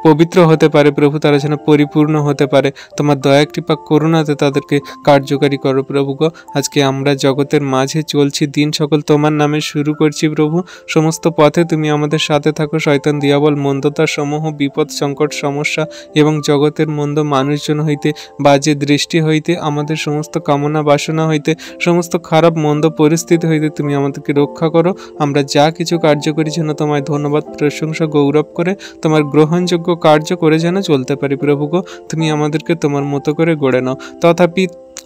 পবিত্র হতে পারে প্রভু, তারা যেন পরিপূর্ণ হতে পারে। তোমার দয়া কৃপা করুণাতে তাদেরকে কার্যকারী করো প্রভু গো। আজকে আমরা জগতের মাঝে চলছি, দিন সকল তোমার নামে শুরু করছি প্রভু। সমস্ত পথে তুমি আমাদের সাথে থাকো। শয়তান দিয়াবল মন্দতা সমূহ, বিপদ সংকট সমস্যা এবং জগতের মন্দ মানুষজন হইতে, বাজে দৃষ্টি হইতে, আমাদের সমস্ত কামনা বাসনা হইতে, সমস্ত খারাপ মন্দ পরিস্থিতি হইতে তুমি আমাদেরকে রক্ষা করো। আমরা যা কিছু কার্য করি যেন তোমায় ধন্যবাদ প্রশংসা গৌরব করে তোমার গ্রহণযোগ্য কার্য করে যেন চলতে পারি প্রভু গো। তুমি আমাদেরকে তোমার মতো করে গড়ে নাও। তথাপি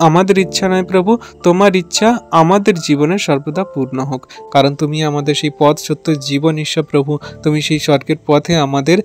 আমাদের ইচ্ছা নয় প্রভু, তোমার ইচ্ছা আমাদের জীবনে সর্বদা পূর্ণ হোক, কারণ তুমি আমাদের সেই পথ সত্য জীবন ঈশ্বর প্রভু। তুমি সেই স্বর্গের পথে আমাদের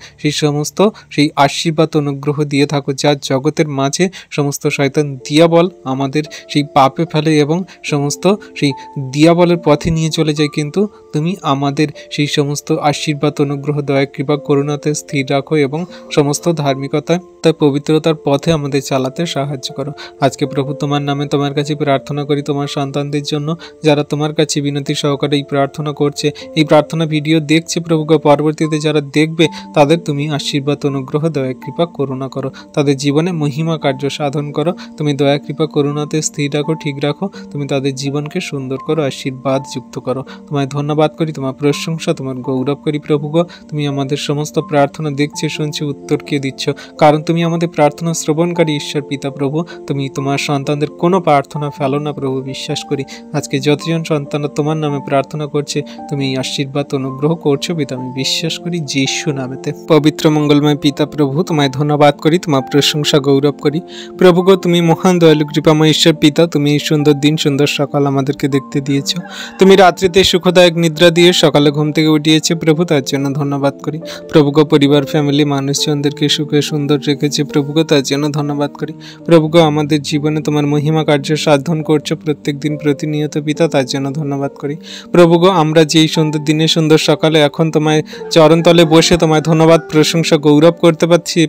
সেই আশীর্বাদ অনুগ্রহ দিয়ে থাকো, যা জগতের মাঝে সমস্ত শয়তান দিয়াবল আমাদের সেই পাপে ফেলে এবং সমস্ত সেই দিয়াবলের পথে নিয়ে চলে যায়, কিন্তু তুমি আমাদের সেই সমস্ত আশীর্বাদ অনুগ্রহ দয়া কৃপা করুণাতে স্থির রাখো এবং সমস্ত ধার্মিকতা পবিত্রতার পথে আমাদের চালাতে সাহায্য করো। আজকে প্রভু তোমার নামে তোমার কাছে প্রার্থনা করি তোমার সন্তানদের জন্য, যারা তোমার কাছে বিনতি সহকারে এই প্রার্থনা করছে, এই প্রার্থনা ভিডিও দেখছে প্রভু, পরবর্তীতে যারা দেখবে তাদের তুমি আশীর্বাদ অনুগ্রহ দয়া কৃপা করুণা করো, তাদের জীবনে মহিমা কার্য সাধন করো। তুমি দয়া কৃপা করুণাতে স্থির রাখো, ঠিক রাখো। তুমি তাদের জীবনকে সুন্দর করো, আশীর্বাদ যুক্ত করো। তোমায় ধন্যবাদ করি, তোমার প্রশংসা, তোমার গৌরব করি প্রভু গো। তুমি আমাদের সমস্ত প্রার্থনা দেখছে, শুনছে, উত্তরকে দিচ্ছ, কারণ তুমি আমাদের প্রার্থনা শ্রবণকারী ঈশ্বর পিতা প্রভু। তুমি তোমার সন্তানদের কোনো প্রার্থনা ফেলো না প্রভু। বিশ্বাস করি আজকে যতজন সন্তান তোমার নামে প্রার্থনা করছে তুমি এই আশীর্বাদ অনুগ্রহ করছো পিতা, আমি বিশ্বাস করি যিশু নামেতে। পবিত্র মঙ্গলময় পিতা প্রভু, তোমায় ধন্যবাদ করি, তোমার প্রশংসা গৌরব করি প্রভু গো। তুমি মহান দয়ালু কৃপাময় ঈশ্বর পিতা, তুমি এই সুন্দর দিন সুন্দর সকাল আমাদেরকে দেখতে দিয়েছো। তুমি রাত্রিতে সুখদায়ক নিদ্রা দিয়ে সকালে ঘুম থেকে উঠিয়েছে প্রভু, তার জন্য ধন্যবাদ করি প্রভু গো। পরিবার, ফ্যামিলি, মানুষজনদেরকে সুখে সুন্দর রেখেছে প্রভু গো, তার জন্য ধন্যবাদ করি প্রভু গো। আমাদের জীবনে তোমার মহিমা কার্য সাধন করছো প্রত্যেক দিন প্রতিনিয়ত পিতা, তার জন্য ধন্যবাদ করি প্রভু গো। আমরা যেই সুন্দর দিনে সুন্দর সকালে এখন তোমায় চরণতলে বসে তোমায় ধন্যবাদ প্রশংসা গৌরব করতে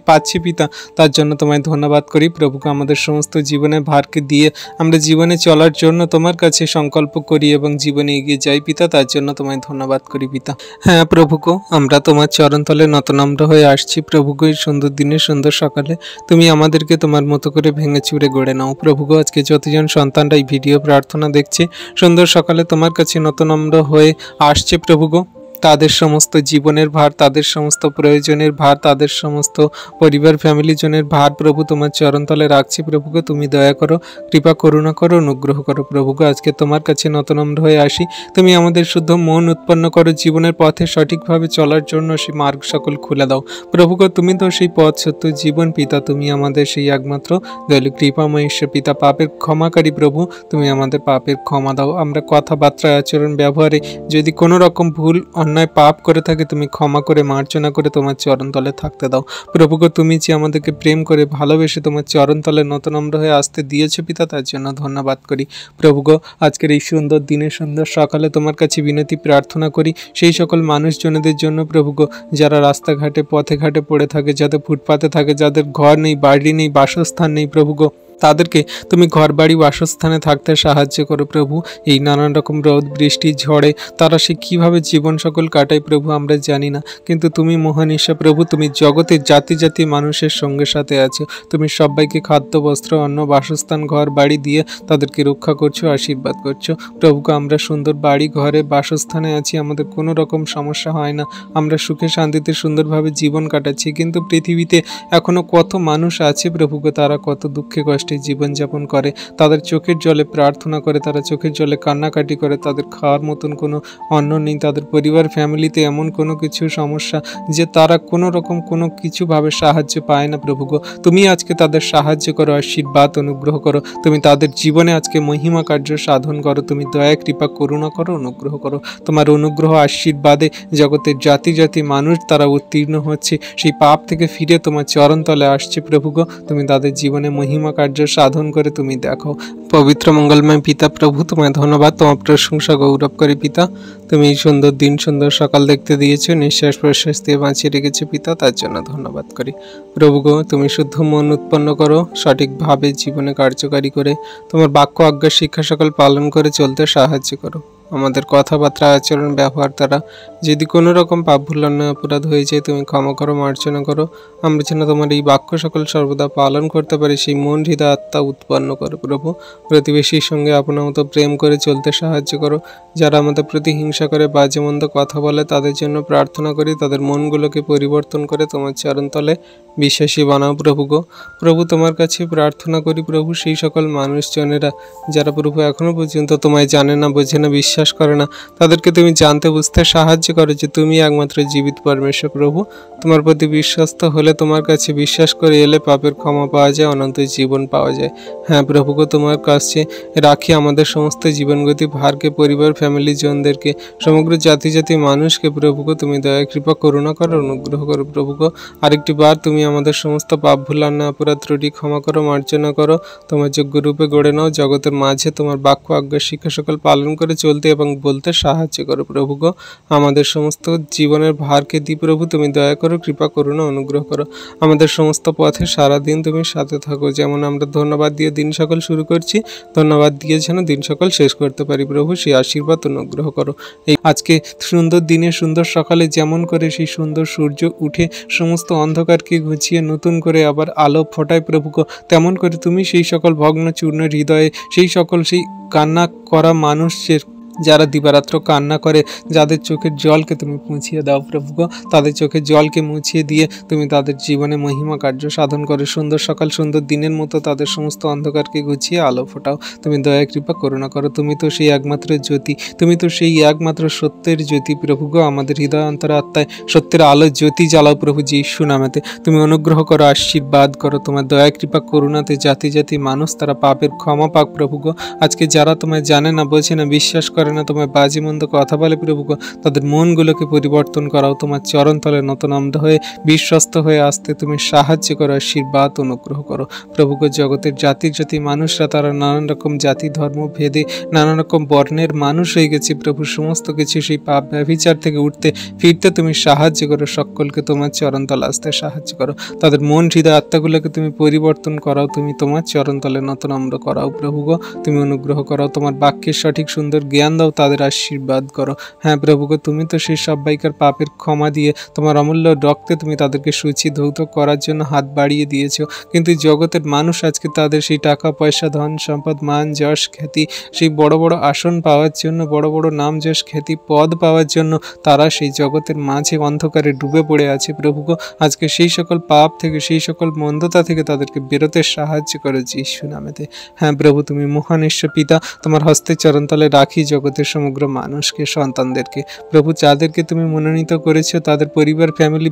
পাচ্ছি পিতা, তার জন্য তোমায় ধন্যবাদ করি প্রভু গো। আমাদের সমস্ত জীবনের ভারকে দিয়ে আমরা জীবনে চলার জন্য তোমার কাছে সংকল্প করি এবং জীবনে এগিয়ে যাই পিতা, তার জন্য তোমায় ধন্যবাদ করি পিতা। হ্যাঁ প্রভু গো, আমরা তোমার চরণতলে নতনম্র হয়ে আসছি প্রভু গো। এই সুন্দর দিনে সুন্দর সকালে তুমি আমাদেরকে তোমার মতো করে ভেঙে চুরে গড়ে নাও প্রভু গো। আজকে যতজন সন্তানরা এই ভিডিও প্রার্থনা দেখছে সুন্দর সকালে তোমার কাছে নতনম্র হয়ে আসছে প্রভু গো, তাদের সমস্ত জীবনের ভার, তাদের সমস্ত প্রয়োজনের ভার, তাদের সমস্ত পরিবার ফ্যামিলি জনের ভার প্রভু তোমার চরণতলে রাখছি প্রভুকে। তুমি দয়া করো, কৃপা করুণা করো, অনুগ্রহ করো প্রভুকে। আজকে তোমার কাছে নতনম্র হয়ে আসি, তুমি আমাদের শুদ্ধ মন উৎপন্ন করো, জীবনের পথে সঠিকভাবে চলার জন্য সেই মার্গ সকল খুলে দাও প্রভুকে। তুমি তো সেই পথ সত্য জীবন পিতা, তুমি আমাদের সেই একমাত্র দয়ালু কৃপাময় ঈশ্বর পিতা, পাপের ক্ষমাকারী প্রভু। তুমি আমাদের পাপের ক্ষমা দাও। আমরা কথাবার্তা, আচরণ, ব্যবহারে যদি কোনো রকম ভুল অন্যায় পাপ করে থাকে তুমি ক্ষমা করে মার্জনা করে তোমার চরণতলে থাকতে দাও প্রভুকে। তুমি যে আমাদেরকে প্রেম করে ভালোবেসে তোমার চরণতলে নতনম্র হয়ে আসতে দিয়েছো পিতা, তার জন্য ধন্যবাদ করি প্রভুকে। আজকের এই সুন্দর দিনে সুন্দর সকালে তোমার কাছে বিনতি প্রার্থনা করি সেই সকল মানুষজনদের জন্য প্রভুকে, যারা রাস্তাঘাটে পথে ঘাটে পড়ে থাকে, যাদের ফুটপাতে থাকে, যাদের ঘর নেই, বাড়ি নেই, বাসস্থান নেই প্রভুকে, তাদেরকে তুমি ঘর বাড়ি বাসস্থানে থাকতে সাহায্য করো প্রভু। এই নানান রকম রোদ বৃষ্টি ঝড়ে তারা সে কীভাবে জীবন সকল কাটায় প্রভু আমরা জানি না, কিন্তু তুমি মহান ঈশ্বর প্রভু। তুমি জগতের জাতি জাতি মানুষের সঙ্গে সাথে আছো, তুমি সবাইকে খাদ্য, বস্ত্র, অন্ন, বাসস্থান, ঘর বাড়ি দিয়ে তাদেরকে রক্ষা করছো, আশীর্বাদ করছো প্রভুকে। আমরা সুন্দর বাড়ি ঘরে বাসস্থানে আছি, আমাদের কোনো রকম সমস্যা হয় না, আমরা সুখে শান্তিতে সুন্দরভাবে জীবন কাটাচ্ছি, কিন্তু পৃথিবীতে এখনো কত মানুষ আছে প্রভুকে, তারা কত দুঃখে কষ্টে জীবনযাপন করে, তাদের চোখের জলে প্রার্থনা করে, তারা চোখের জলে কান্নাকাটি করে, তাদের খাওয়ার মতন কোনো অন্ন নেই, তাদের পরিবার ফ্যামিলিতে এমন কোনো কিছু সমস্যা যে তারা কোনো রকম কোনো কিছুভাবে সাহায্য পায় না প্রভুগো। তুমি আজকে তাদের সাহায্য করো, আশীর্বাদ অনুগ্রহ করো, তুমি তাদের জীবনে আজকে মহিমা কার্য সাধন করো, তুমি দয়া কৃপা করুণা করো, অনুগ্রহ করো। তোমার অনুগ্রহ আশীর্বাদে জগতের জাতি জাতি মানুষ তারা উত্তীর্ণ হচ্ছে, সেই পাপ থেকে ফিরে তোমার চরণতলে আসছে প্রভুগো। তুমি তাদের জীবনে মহিমা কার্য সাধন করে তুমি দেখো পবিত্র মঙ্গলময় পিতা প্রভু, তোমায় ধন্যবাদ, তোমার প্রশংসা গৌরব করি পিতা। তুমি এই সুন্দর দিন সুন্দর সকাল দেখতে দিয়েছো, নিঃশ্বাস প্রশ্বাস দিয়ে বাঁচিয়ে রেখেছো পিতা, তার জন্য ধন্যবাদ করি প্রভু গো। তুমি শুদ্ধ মন উৎপন্ন করো, সঠিকভাবে জীবনে কার্যকারী করে তোমার বাক্য আজ্ঞা শিক্ষা সকল পালন করে চলতে সাহায্য করো। আমাদের কথাবার্তা, আচরণ, ব্যবহার দ্বারা যদি কোনো রকম পাপ ভুল অন্যায় অপরাধ হয়ে যায় তুমি ক্ষমা করো, মার্জনা করো। আমরা যেন তোমার এই বাক্য সকল সর্বদা পালন করতে পারি সেই মন, হৃদয়, আত্মা উৎপন্ন করো প্রভু। প্রতিবেশীর সঙ্গে আপনার মতো প্রেম করে চলতে সাহায্য করো। যারা আমাদের প্রতি হিংসা করে, বাজে মন্দ কথা বলে, তাদের জন্য প্রার্থনা করি, তাদের মনগুলোকে পরিবর্তন করে তোমার চরণতলে বিশ্বাসী বানাও প্রভু গো। প্রভু তোমার কাছে প্রার্থনা করি প্রভু, সেই সকল মানুষজনেরা যারা প্রভু এখনো পর্যন্ত তোমায় জানে না, বোঝে না, বিশ্বাস করে না, তাদেরকে তুমি জানতে বুঝতে সাহায্য করো যে তুমি একমাত্র জীবিত পরমেশ্বর প্রভু। তোমার প্রতি বিশ্বস্ত হলে, তোমার কাছে বিশ্বাস করে এলে পাপের ক্ষমা পাওয়া যায়, অনন্ত জীবন পাওয়া যায়। হ্যাঁ প্রভুকে, তোমার কাছে রাখি আমাদের সমস্ত জীবনগতি ভারকে, পরিবার ফ্যামিলি জনদেরকে, সমগ্র জাতি জাতি মানুষকে প্রভুকে। তুমি দয়া কৃপা করুণা করো, অনুগ্রহ করো প্রভুকে। আরেকটি বার তুমি আমাদের সমস্ত পাপ ভুল অন্যায় অপরাধ ত্রুটি ক্ষমা করো, মার্জনা করো, তোমার যোগ্য রূপে গড়ে নাও। জগতের মাঝে তোমার বাক্য আজ্ঞা শিক্ষা সকল পালন করে চলতে এবং বলতে সাহায্য করো প্রভুগো। আমাদের সমস্ত জীবনের ভারকে দি প্রভু, তুমি দয়া করো, কৃপা করুণা অনুগ্রহ করো। আমাদের সমস্ত পথে সারাদিন তুমি সাথে থাকো। যেমন আমরা ধন্যবাদ দিয়ে দিন সকাল শুরু করছি, ধন্যবাদ দিয়ে যেন দিন সকাল শেষ করতে পারি প্রভু, সেই আশীর্বাদ অনুগ্রহ করো। এই আজকে সুন্দর দিনে সুন্দর সকালে যেমন করে সেই সুন্দর সূর্য উঠে সমস্ত অন্ধকারকে ঘুচিয়ে নতুন করে আবার আলো ফোটায় প্রভুগো, তেমন করে তুমি সেই সকল ভগ্ন চূর্ণ হৃদয়ে সেই সকল সেই কান্না করা মানুষের যারা দিবারাত্র কান্না করে, যাদের চোখের জলকে তুমি মুছিয়ে দাও প্রভু গো, তাদের চোখের জলকে মুছিয়ে দিয়ে তুমি তাদের জীবনে মহিমা কার্য সাধন করে সুন্দর সকাল সুন্দর দিনের মতো তাদের সমস্ত অন্ধকারকে গুছিয়ে আলো ফোটাও। তুমি দয়া কৃপা করুণা করো। তুমি তো সেই একমাত্র জ্যোতি, তুমি তো সেই একমাত্র সত্যের জ্যোতি প্রভু গো। আমাদের হৃদয় অন্তরাত্মায় সত্যের আলো জ্যোতি জ্বালাও প্রভু যীশু নামেতে। তুমি অনুগ্রহ করো, আশীর্বাদ করো। তোমার দয়া কৃপা করুণাতে জাতি জাতি মানুষ তারা পাপের ক্ষমা পাক প্রভু গো। আজকে যারা তোমায় জানে না, বোঝে না, বিশ্বাস করে না, তোমার বাজি মন্দ কথা বলে প্রভু গো, তাদের মনগুলোকে পরিবর্তন করাও। তোমার চরণ তলে নতনম্র হয়ে বিশ্বস্ত হয়ে আসতে তুমি সাহায্য করো, আশীর্বাদ অনুগ্রহ করো প্রভু গো। জগতের জাতি জাতি মানুষরা তারা নানান রকম জাতি ধর্ম ভেদে নানান রকম বর্ণের মানুষ হয়ে গেছে প্রভু। সমস্ত কিছু সেই পাপ ব্যভিচার থেকে উঠতে ফিরতে তুমি সাহায্য করো। সকলকে তোমার চরণ তলে আসতে সাহায্য করো। তাদের মন হৃদয় আত্মাগুলোকে তুমি পরিবর্তন করাও। তুমি তোমার চরণ তলে নতনম্র করাও প্রভু গো। তুমি অনুগ্রহ করাও। তোমার বাক্যের সঠিক সুন্দর জ্ঞান দাও, তাদের আশীর্বাদ করো। হ্যাঁ প্রভু গো, তুমি তো সেই সবাইকার পাপের ক্ষমা দিয়ে তোমার অমূল্য রক্তে তুমি তাদেরকে সূচি ধৌত করার জন্য হাত বাড়িয়ে দিয়েছো। কিন্তু জগতের মানুষ আজকে তাদের সেই টাকা পয়সা ধন সম্পদ মান যশ খ্যাতি, সেই বড় বড় আসন পাওয়ার জন্য, বড় বড় নাম যশ খ্যাতি পদ পাওয়ার জন্য তারা সেই জগতের মাঝে অন্ধকারে ডুবে পড়ে আছে প্রভু গো। আজকে সেই সকল পাপ থেকে, সেই সকল মন্দতা থেকে তাদেরকে বেরোতে সাহায্য করো যীশু নামেতে। হ্যাঁ প্রভু, তুমি মহান ঈশ্বর পিতা, তোমার হস্তের চরণতলে রাখি জগতের সমগ্র মানুষকে, সন্তানদেরকে প্রভু, যাদেরকে তুমি মনোনীত করেছো তাদের পরিবার ফ্যামিলি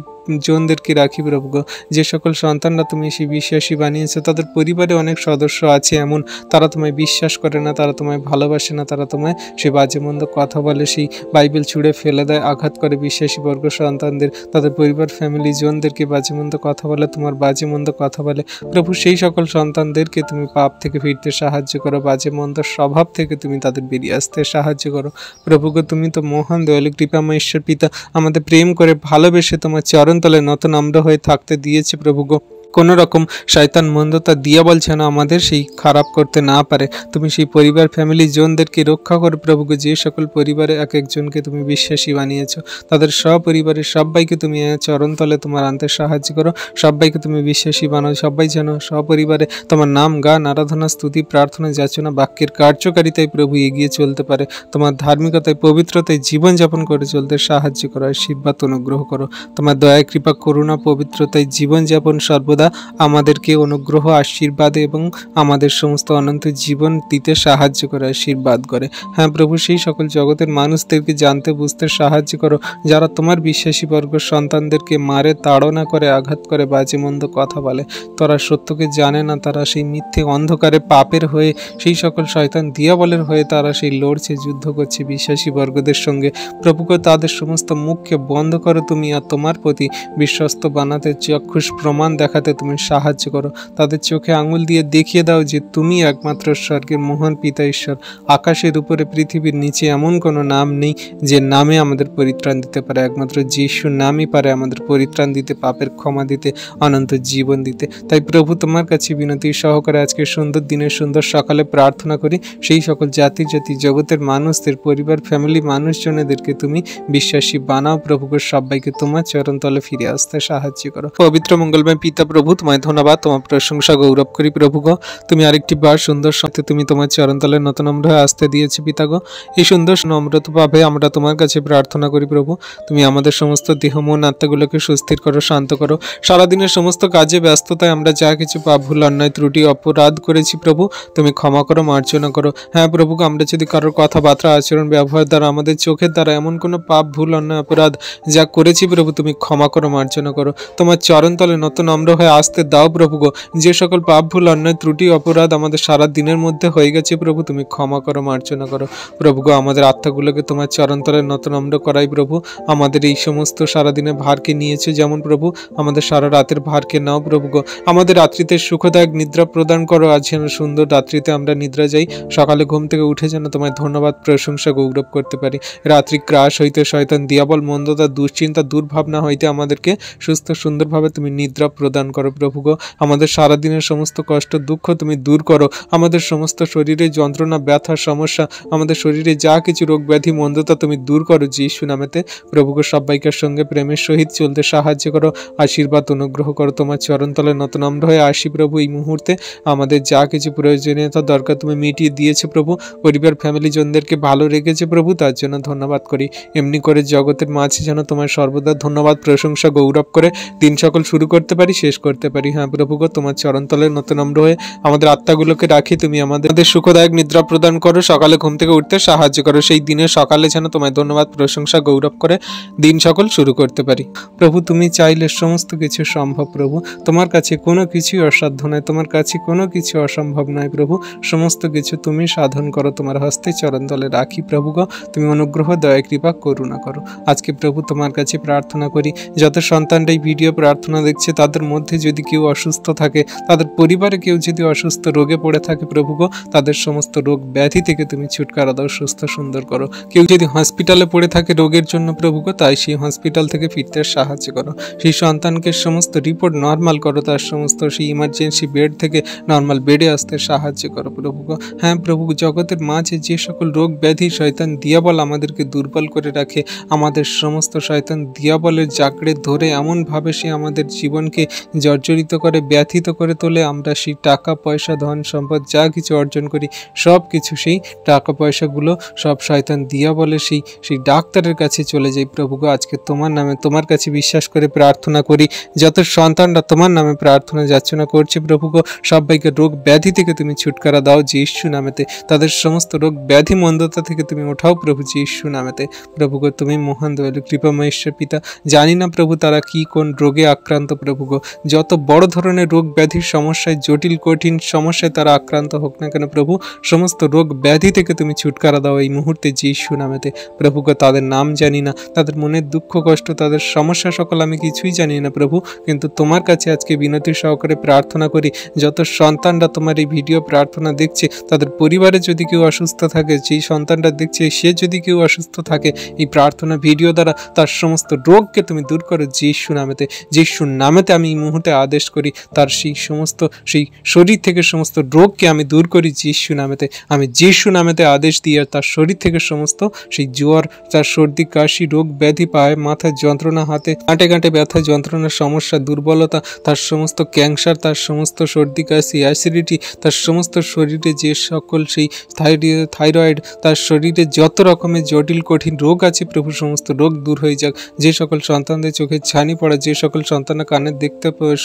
জনদেরকে রাখি প্রভু গো। যে সকল সন্তানরা তুমি সেই বিশ্বাসী বানিয়েছো, তাদের পরিবারে অনেক সদস্য আছে এমন তারা তোমায় বিশ্বাস করে না, তারা তোমায় ভালোবাসে না, তারা তোমায় সে বাজে মন্দ কথা বলে, সেই বাইবেল ছুঁড়ে ফেলে দেয়, আঘাত করে বিশ্বাসী বর্গ সন্তানদের, তাদের পরিবার ফ্যামিলি জনদেরকে বাজে মন্দ কথা বলে, তোমার বাজে মন্দ কথা বলে প্রভু। সেই সকল সন্তানদেরকে তুমি পাপ থেকে ফিরতে সাহায্য করো, বাজে মন্দ স্বভাব থেকে তুমি তাদের বেরিয়ে আসতে সাহায্য করো প্রভু গো। তুমি তো মহান দয়ালু কৃপাময় ঈশ্বর পিতা, আমাদের প্রেম করে ভালোবেসে তোমার চরণ তলে নতনম্র হয়ে থাকতে দিয়েছে প্রভু গো। কোনো রকম শয়তান মন্দতা দিয়া বলছে না আমাদের সেই খারাপ করতে না পারে। তুমি সেই পরিবার ফ্যামিলি জনদেরকে রক্ষা করো প্রভু গো। যে সকল পরিবারে এক একজনকে তুমি বিশ্বাসী বানিয়েছো, তাদের সপরিবারের সবাইকে তুমি চরণ তলে তোমার আনতে সাহায্য করো। সবাইকে তুমি বিশ্বাসী বানাও, সবাই যেন সপরিবারে তোমার নাম গান আরাধনা স্তুতি প্রার্থনা যাচনা বাক্যের কার্যকারিতায় প্রভু এগিয়ে চলতে পারে। তোমার ধার্মিকতায় পবিত্রতায় জীবনযাপন করে চলতে সাহায্য করো, আশীর্বাদ অনুগ্রহ করো। তোমার দয়া কৃপা করুণা পবিত্রতায় জীবনযাপন সর্বদা আমাদেরকে অনুগ্রহ আশীর্বাদ এবং আমাদের সমস্ত অনন্ত জীবন দিতে সাহায্য করে, আশীর্বাদ করে। হ্যাঁ প্রভু, সেই সকল জগতের মানুষদেরকে জানতে বুঝতে সাহায্য করো যারা তোমার বিশ্বাসী বর্গ সন্তানদেরকে মারে, তাড়না করে, আঘাত করে, বাজে মন্দ কথা বলে। তারা সত্যকে জানে না, তারা সেই মিথ্যে অন্ধকারে পাপের হয়ে, সেই সকল শয়তান দিয়াবলের হয়ে তারা সেই লড়ছে, যুদ্ধ করছে বিশ্বাসী বর্গদের সঙ্গে। প্রভুকে তাদের সমস্ত মুখকে বন্ধ করো তুমি, আর তোমার প্রতি বিশ্বস্ত বানাতে, চাক্ষুষ প্রমাণ দেখাতে তুমি সাহায্য করো। তাদের চোখে আঙুল দিয়ে দেখিয়ে দাও যে তুমি একমাত্র স্বর্গের মহান পিতা ঈশ্বর। আকাশের উপরে পৃথিবীর নিচে এমন কোনো নাম নেই যে নামে আমাদের পরিত্রাণ দিতে পারে। একমাত্র যিশুর নামই পারে আমাদের পরিত্রাণ দিতে, পাপের ক্ষমা দিতে, অনন্ত জীবন দিতে। তাই প্রভু, তোমার কাছে বিনতি সহকারে আজকে সুন্দর দিনের সুন্দর সকালে প্রার্থনা করি, সেই সকল জাতি জাতি জগতের মানুষদের পরিবার ফ্যামিলি মানুষজনেদেরকে তুমি বিশ্বাসী বানাও প্রভু। সবাইকে তোমার চরণ তলে ফিরে আসতে সাহায্য করো। পবিত্র মঙ্গলময় পিতা প্রভু, তোমায় ধন্যবাদ, তোমার প্রশংসা গৌরব করি প্রভু গো। তুমি আরেকটি বার সুন্দর সাথে তুমি তোমার চরণতলে নতনম্র হয়ে আসতে দিয়েছি পিতা গো। এই সুন্দর নম্রতা ভাবে আমরা তোমার কাছে প্রার্থনা করি প্রভু। তুমি আমাদের সমস্ত দেহ মন আত্মাগুলোকে সুস্থির করো, শান্ত করো। সারাদিনের সমস্ত কাজে ব্যস্ততায় আমরা যা কিছু পাপ ভুল অন্যায় ত্রুটি অপরাধ করেছি প্রভু, তুমি ক্ষমা করো, মার্জনা করো। হ্যাঁ প্রভু, আমরা যদি কারোর কথাবার্তা আচরণ ব্যবহার দ্বারা, আমাদের চোখের দ্বারা এমন কোনো পাপ ভুল অন্যায় অপরাধ যা করেছি প্রভু, তুমি ক্ষমা করো, মার্জনা করো। তোমার চরণতলে নতনম্র হয়ে আসতে দাও প্রভু গো। যে সকল পাপ ভুল অন্যায় ত্রুটি অপরাধ আমাদের সারা দিনের মধ্যে হয়ে গেছে প্রভু, তুমি ক্ষমা করো, মার্জনা করো প্রভু গো। আমাদের আত্মাগুলোকে তোমার চরণতলে নতনম্র করাই প্রভু। আমাদের এই সমস্ত সারাদিনের ভারকে নিয়েছে যেমন প্রভু, আমাদের সারা রাতের ভারকে নাও প্রভু গো। আমাদের রাত্রিতে সুখদায়ক নিদ্রা প্রদান করো। আজ যেন সুন্দর রাত্রিতে আমরা নিদ্রা যাই, সকালে ঘুম থেকে উঠে যেন তোমায় ধন্যবাদ প্রশংসা গৌরব করতে পারি। রাত্রি ক্রাশ হইতে, শয়তান দিয়াবল মন্দতা দুশ্চিন্তা দুর্ভাবনা হইতে আমাদেরকে সুস্থ সুন্দরভাবে তুমি নিদ্রা প্রদান করো প্রভু গো। আমাদের সারাদিনের সমস্ত কষ্ট দুঃখ তুমি দূর করো। আমাদের সমস্ত শরীরে যন্ত্রণা ব্যথা সমস্যা, আমাদের শরীরে যা কিছু রোগ ব্যাধি মন্দতা তুমি দূর করো যিশু নামেতে। প্রভু গো, সবাইকার সঙ্গে প্রেমের সহিত চলতে সাহায্য করো, আশীর্বাদ অনুগ্রহ করো। তোমার চরণতলে নত নম্র হয়ে আসি প্রভু। এই মুহূর্তে আমাদের যা কিছু প্রয়োজনীয়তা দরকার তুমি মিটিয়ে দিয়েছে প্রভু। পরিবার ফ্যামিলি জনদেরকে ভালো রেখেছে প্রভু, তার জন্য ধন্যবাদ করি। এমনি করে জগতের মাঝে যেন তোমার সর্বদা ধন্যবাদ প্রশংসা গৌরব করে দিন সকল শুরু করতে পারি, শেষ করতে পারি। হ্যাঁ প্রভু গো, তোমার চরণতলে নত নম্র হয়ে আমাদের আত্মাগুলোকে রাখি। তুমি আমাদের সুখদায়ক নিদ্রা প্রদান করো, সকালে ঘুম থেকে উঠতে সাহায্য করো। সেই দিনের সকালে যেন তোমার ধন্যবাদ প্রশংসা গৌরব করে দিন সকল শুরু করতে পারি। প্রভু তুমি চাইলে সমস্ত কিছু সম্ভব প্রভু। তোমার কাছে কোনো কিছুই অসাধ্য নয়, তোমার কাছে কোনো কিছু অসম্ভব নয় প্রভু। সমস্ত কিছু তুমি সাধন করো, তোমার হস্তে চরণতলে রাখি প্রভু গো। তুমি অনুগ্রহ দয়া কৃপা করুণা করো। আজকে প্রভু তোমার কাছে প্রার্থনা করি, যত সন্তানরা এই ভিডিও প্রার্থনা দেখছে তাদের মধ্যে যদি কেউ অসুস্থ থাকে, তাদের পরিবারে কেউ যদি অসুস্থ রোগে পড়ে থাকে প্রভু গো, তাদের সমস্ত রোগ ব্যাধি থেকে তুমি ছুটকারা দাও, সুস্থ সুন্দর করো। কেউ যদি হসপিটালে পড়ে থাকে রোগের জন্য প্রভু গো, তাই সেই হসপিটাল থেকে ফিরতে সাহায্য করো। সেই সন্তানকে সমস্ত রিপোর্ট নর্মাল করো, তার সমস্ত সেই ইমার্জেন্সি বেড থেকে নর্মাল বেডে আসতে সাহায্য করো প্রভু গো। হ্যাঁ প্রভু, জগতের মাঝে যে সকল রোগ ব্যাধি শয়তান দিয়াবল আমাদেরকে দুর্বল করে রাখে, আমাদের সমস্ত শয়তান দিয়াবলের জাকড়ে ধরে এমনভাবে সে আমাদের জীবনকে জর্জরিত করে ব্যথিত করে তোলে, আমরা সেই টাকা পয়সা ধন সম্পদ যা কিছু অর্জন করি সব কিছু সেই টাকা পয়সাগুলো সব শয়তান দিয়াবলের সেই ডাক্তারের কাছে চলে যাই প্রভু গো। আজকে তোমার নামে তোমার কাছে বিশ্বাস করে প্রার্থনা করি, যত সন্তানরা তোমার নামে প্রার্থনা যাচনা করছে প্রভু গো, সবাইকে রোগ ব্যাধি থেকে তুমি ছুটকারা দাও যিশু নামেতে। তাদের সমস্ত রোগ ব্যাধি মন্দতা থেকে তুমি ওঠাও প্রভু যিশু নামেতে। প্রভু গো, তুমি মহান দয়ালু কৃপাময় ঈশ্বর পিতা, জানি না প্রভু তারা কি কোন রোগে আক্রান্ত প্রভু গো। যত বড় ধরনের রোগ ব্যাধির সমস্যায়, জটিল কঠিন সমস্যায় তারা আক্রান্ত হোক না কেন প্রভু, সমস্ত রোগ ব্যাধি থেকে তুমি ছুটকারা দাও এই মুহূর্তে যিশু নামেতে। প্রভু গো, তাদের নাম জানি না, তাদের মনের দুঃখ কষ্ট তাদের সমস্যা সকল আমি কিছুই জানি না প্রভু, কিন্তু তোমার কাছে আজকে বিনতি সহকারে প্রার্থনা করি, যত সন্তানরা তোমার এই ভিডিও প্রার্থনা দেখছে তাদের পরিবারে যদি কেউ অসুস্থ থাকে, যেই সন্তানরা দেখছে সে যদি কেউ অসুস্থ থাকে, এই প্রার্থনা ভিডিও দ্বারা তার সমস্ত রোগকে তুমি দূর করো যিশু নামেতে। যিশুর নামেতে আমি এই মুহূর্তে আদেশ করি, তার সেই সমস্ত সেই শরীর থেকে সমস্ত রোগকে আমি দূর করি যিশু নামেতে। আমি যিশু নামেতে আদেশ দিই, আর তার শরীর থেকে সমস্ত সেই জ্বর, তার সর্দি কাশি রোগ ব্যাধি, পায়ে মাথায় যন্ত্রণা, হাতে গাঁটে গাঁটে ব্যথা যন্ত্রণার সমস্যা দুর্বলতা, তার সমস্ত ক্যান্সার, তার সমস্ত সর্দি কাশি অ্যাসিডিটি, তার সমস্ত শরীরে যে সকল সেই থাইরয়েড, তার শরীরে যত রকমের জটিল কঠিন রোগ আছে প্রভু, সমস্ত রোগ দূর হয়ে যাক। যে সকল সন্তানদের চোখে ছানি পড়া, যে সকল সন্তানরা কানে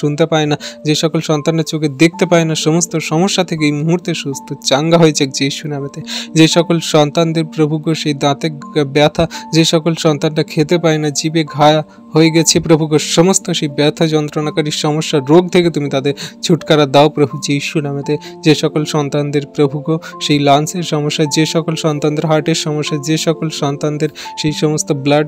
শুনতে পায় না, যে সকল সন্তানরা চোখে দেখতে পায় না, সমস্ত সমস্যা থেকে এই মুহূর্তে সুস্থ চাঙ্গা হয়ে যাক যিশু নামেতে। যে সকল সন্তানদের প্রভু গো সেই দাঁতে ব্যথা, যে সকল সন্তানরা খেতে পায় না, জিভে ঘা হয়ে গেছে প্রভু গো, সমস্ত সেই ব্যথা যন্ত্রণাকারী সমস্যা রোগ থেকে তুমি তাদের ছুটকারা দাও প্রভু যিশু নামেতে। যে সকল সন্তানদের প্রভু গো সেই লাংসের সমস্যা, যে সকল সন্তানদের হার্টের সমস্যা, যে সকল সন্তানদের সেই সমস্ত ব্লাড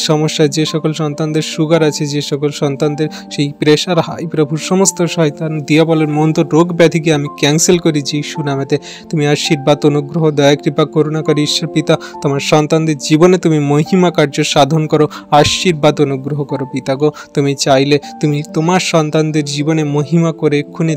সমস্যা, যে সকল সন্তানদের সুগার আছে, যে সকল সন্তানদের সেই প্রেশার হাই প্রভু, সমস্ত শয়তান দিয়াবলের মন্দ রোগ ব্যাধিকে আমি ক্যান্সেল করি যিশু নামেতে। তুমি আশীর্বাদ অনুগ্রহ দয়া কৃপা করুণাকারী ঈশ্বর পিতা, তোমার সন্তানদের জীবনে তুমি মহিমা কার্য সাধন করো, আশীর্বাদ অনুগ্রহ করো পিতা গো। তুমি চাইলে তুমি তোমার সন্তানদের জীবনে মহিমা করে এক্ষুনি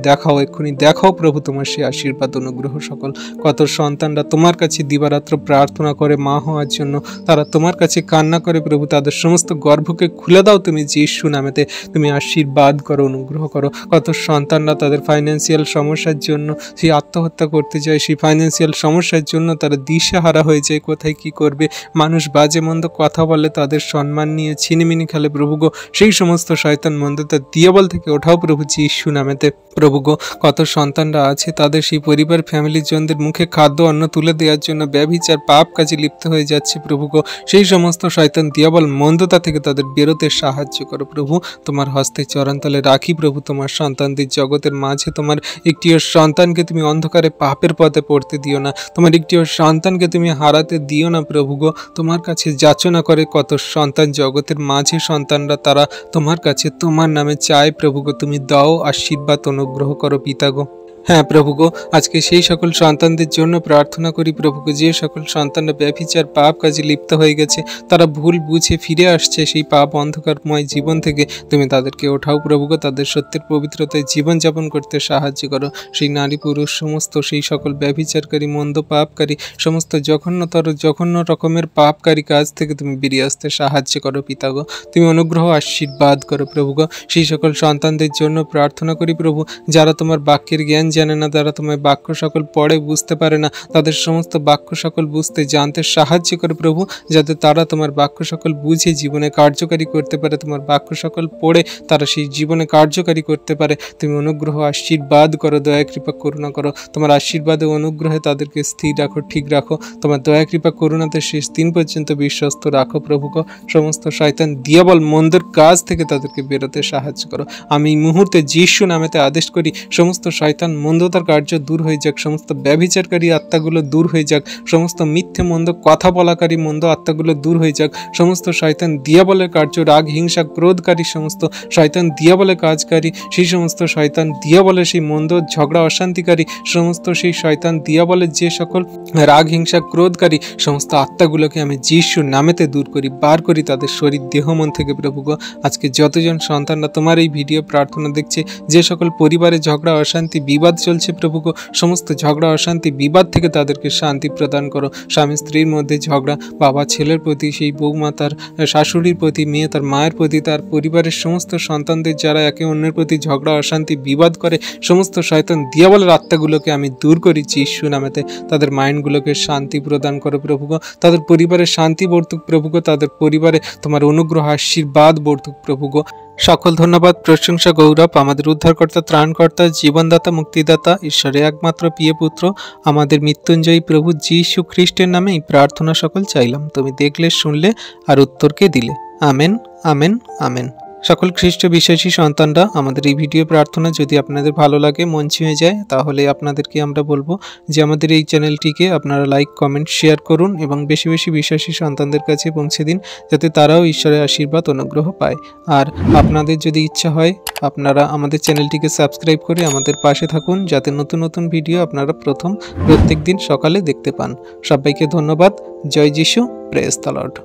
দেখাও প্রভু তোমার সেই আশীর্বাদ অনুগ্রহ সকল। কত সন্তানরা তোমার কাছে দিবারাত্র প্রার্থনা করে মা হওয়ার জন্য, তারা তোমার কাছে কান্না করে প্রভু, তাদের সমস্ত গর্ভকে খুলে দাও তুমি যিশু নামেতে। তুমি আশীর্বাদ করো অনুগ্রহ করো। কত সন্তানরা তাদের ফাইন্যান্সিয়াল সমস্যার জন্য সেই আত্মহত্যা করতে যায়, সেই ফাইন্যান্সিয়াল সমস্যার জন্য তারা দিশেহারা হয়ে যায়, কোথায় কি করবে, মানুষ বাজে মন্দ কথা বলে, তাদের সম্মান নিয়ে ছিনিমিনি খেলে প্রভু গো, সেই সমস্ত শয়তান মন্দতা দিয়াবল থেকে ওঠাও প্রভু যিশু নামেতে। প্রভু গো, কত সন্তানরা আছে তাদের সেই পরিবার ফ্যামিলির জনদের মুখে খাদ্য অন্ন তুলে দেওয়ার জন্য ব্যভিচার পাপ কাজে লিপ্ত হয়ে যাচ্ছে প্রভু গো, সেই সমস্ত শয়তান দিয়াবল মন্দতা থেকে তাদের বেরোতে সাহায্য করো প্রভু। তোমার হস্তে চরণতলে রাখি প্রভু তোমার সন্তানদের, জগতের মাঝে তোমার একটিও সন্তানকে তুমি অন্ধকারে পাপের পথে পড়তে দিও না, তোমার একটিও সন্তানকে তুমি হারাতে দিও না প্রভু গো। তোমার কাছে যাচনা করে কত সন্তান জগতের মাঝে সন্তানরা, তারা তোমার কাছে তোমার নামে চায় প্রভু গো, তুমি দাও আশীর্বাদ অনুগ্রহ করো পিতা গো। হ্যাঁ প্রভুগো, আজকে সেই সকল সন্তানদের জন্য প্রার্থনা করি প্রভুগো, যে সকল সন্তানরা ব্যভিচার পাপ কাজে লিপ্ত হয়ে গেছে, তারা ভুল বুঝে ফিরে আসছে সেই পাপ অন্ধকারময় জীবন থেকে। তুমি তাদেরকে ওঠাও প্রভুগো, তাদের সত্যের পবিত্রতায় জীবনযাপন করতে সাহায্য করো। সেই নারী পুরুষ সমস্ত সেই সকল ব্যভিচারকারী, মন্দ পাপকারী, সমস্ত জঘন্য রকমের পাপকারী কাজ থেকে তুমি বেরিয়ে আসতে সাহায্য করো পিতাগো। তুমি অনুগ্রহ আশীর্বাদ করো প্রভুগো। সেই সকল সন্তানদের জন্য প্রার্থনা করি প্রভু, যারা তোমার বাক্যের জ্ঞান জানে না, যারা তোমার বাক্য সকল পড়ে বুঝতে পারে না, তাদের সমস্ত বাক্য সকল বুঝতে জানতে সাহায্য করে প্রভু, যাতে তারা তোমার বাক্য সকল বুঝে জীবনে কার্যকারী করতে পারে, তোমার বাক্য সকল পড়ে তারা সেই জীবনে কার্যকারী করতে পারে। তুমি অনুগ্রহ আশীর্বাদ করো, দয়া কৃপা করুণা করো। তোমার আশীর্বাদে অনুগ্রহে তাদেরকে স্থির রাখো, ঠিক রাখো। তোমার দয়া কৃপা করুণাতে শেষ দিন পর্যন্ত বিশ্বস্ত রাখো প্রভুকে। সমস্ত শয়তান দিয়াবল মন্দের কাজ থেকে তাদেরকে বেরোতে সাহায্য করো। আমি এই মুহূর্তে যিশু নামেতে আদেশ করি, সমস্ত শয়তান মন্দতার কার্য দূর হয়ে যাক, সমস্ত ব্যভিচারকারী আত্মাগুলো দূর হয়ে যাক, সমস্ত মিথ্যে মন্দ কথা বলাকারী মন্দ আত্মাগুলো দূর হয়ে যাক, সমস্ত শয়তান দিয়াবলের কার্য, রাগ হিংসা ক্রোধকারী সমস্ত শয়তান দিয়াবলের কাজকারী, সেই সমস্ত শয়তান দিয়াবলের সেই মন্দ ঝগড়া অশান্তিকারী, সমস্ত সেই শয়তান দিয়াবলের যে সকল রাগ হিংসা ক্রোধকারী সমস্ত আত্মাগুলোকে আমি যিশুর নামেতে দূর করি, বার করি তাদের শরীর দেহ মন থেকে প্রভুগো। আজকে যতজন সন্তানরা তোমার এই ভিডিও প্রার্থনা দেখছে, যে সকল পরিবারে ঝগড়া অশান্তি বিবাদ চলছে প্রভুগো, সমস্ত ঝগড়া অশান্তি বিবাদ থেকে তাদেরকে শান্তি প্রদান করো। স্বামী স্ত্রীর মধ্যে ঝগড়া, বাবা ছেলের প্রতি, সেই বৌমা তার শাশুড়ির প্রতি, মেয়ে তার মায়ের প্রতি, তার পরিবারের সমস্ত সন্তানদের যারা একে অন্যের প্রতি ঝগড়া অশান্তি বিবাদ করে, সমস্ত শয়তান দিয়াবলের আত্মাগুলোকে আমি দূর করি যিশু নামেতে। তাদের মাইন্ডগুলোকে শান্তি প্রদান করো প্রভুগো, তাদের পরিবারে শান্তি বর্তুক প্রভুগো, তাদের পরিবারে তোমার অনুগ্রহ আশীর্বাদ বর্তুক প্রভুগো। সকল ধন্যবাদ, প্রশংসা, গৌরব আমাদের উদ্ধারকর্তা, ত্রাণকর্তা, জীবনদাতা, মুক্তিদাতা, ঈশ্বরের একমাত্র প্রিয় পুত্র, আমাদের মৃত্যুঞ্জয়ী প্রভু যীশু খ্রিস্টের নামে এই প্রার্থনা সকল চাইলাম। তুমি দেখলে, শুনলে আর উত্তরকে দিলে। Amen, amen, amen. সকল খ্রিস্ট বিশ্বাসী সন্তানরা, আমাদের এই ভিডিও প্রার্থনা যদি আপনাদের ভালো লাগে, মন ছুঁয়ে যায়, তাহলে আপনাদেরকে আমরা বলবো যে আমাদের এই চ্যানেলটিকে আপনারা লাইক, কমেন্ট, শেয়ার করুন এবং বেশি বেশি বিশ্বাসী সন্তানদের কাছে পৌঁছে দিন, যাতে তারাও ঈশ্বরের আশীর্বাদ অনুগ্রহ পায়। আর আপনাদের যদি ইচ্ছা হয়, আপনারা আমাদের চ্যানেলটিকে সাবস্ক্রাইব করে আমাদের পাশে থাকুন, যাতে নতুন নতুন ভিডিও আপনারা প্রত্যেক দিন সকালে দেখতে পান। সবাইকে ধন্যবাদ। জয় যিশু, প্রেজ দ্য লর্ড।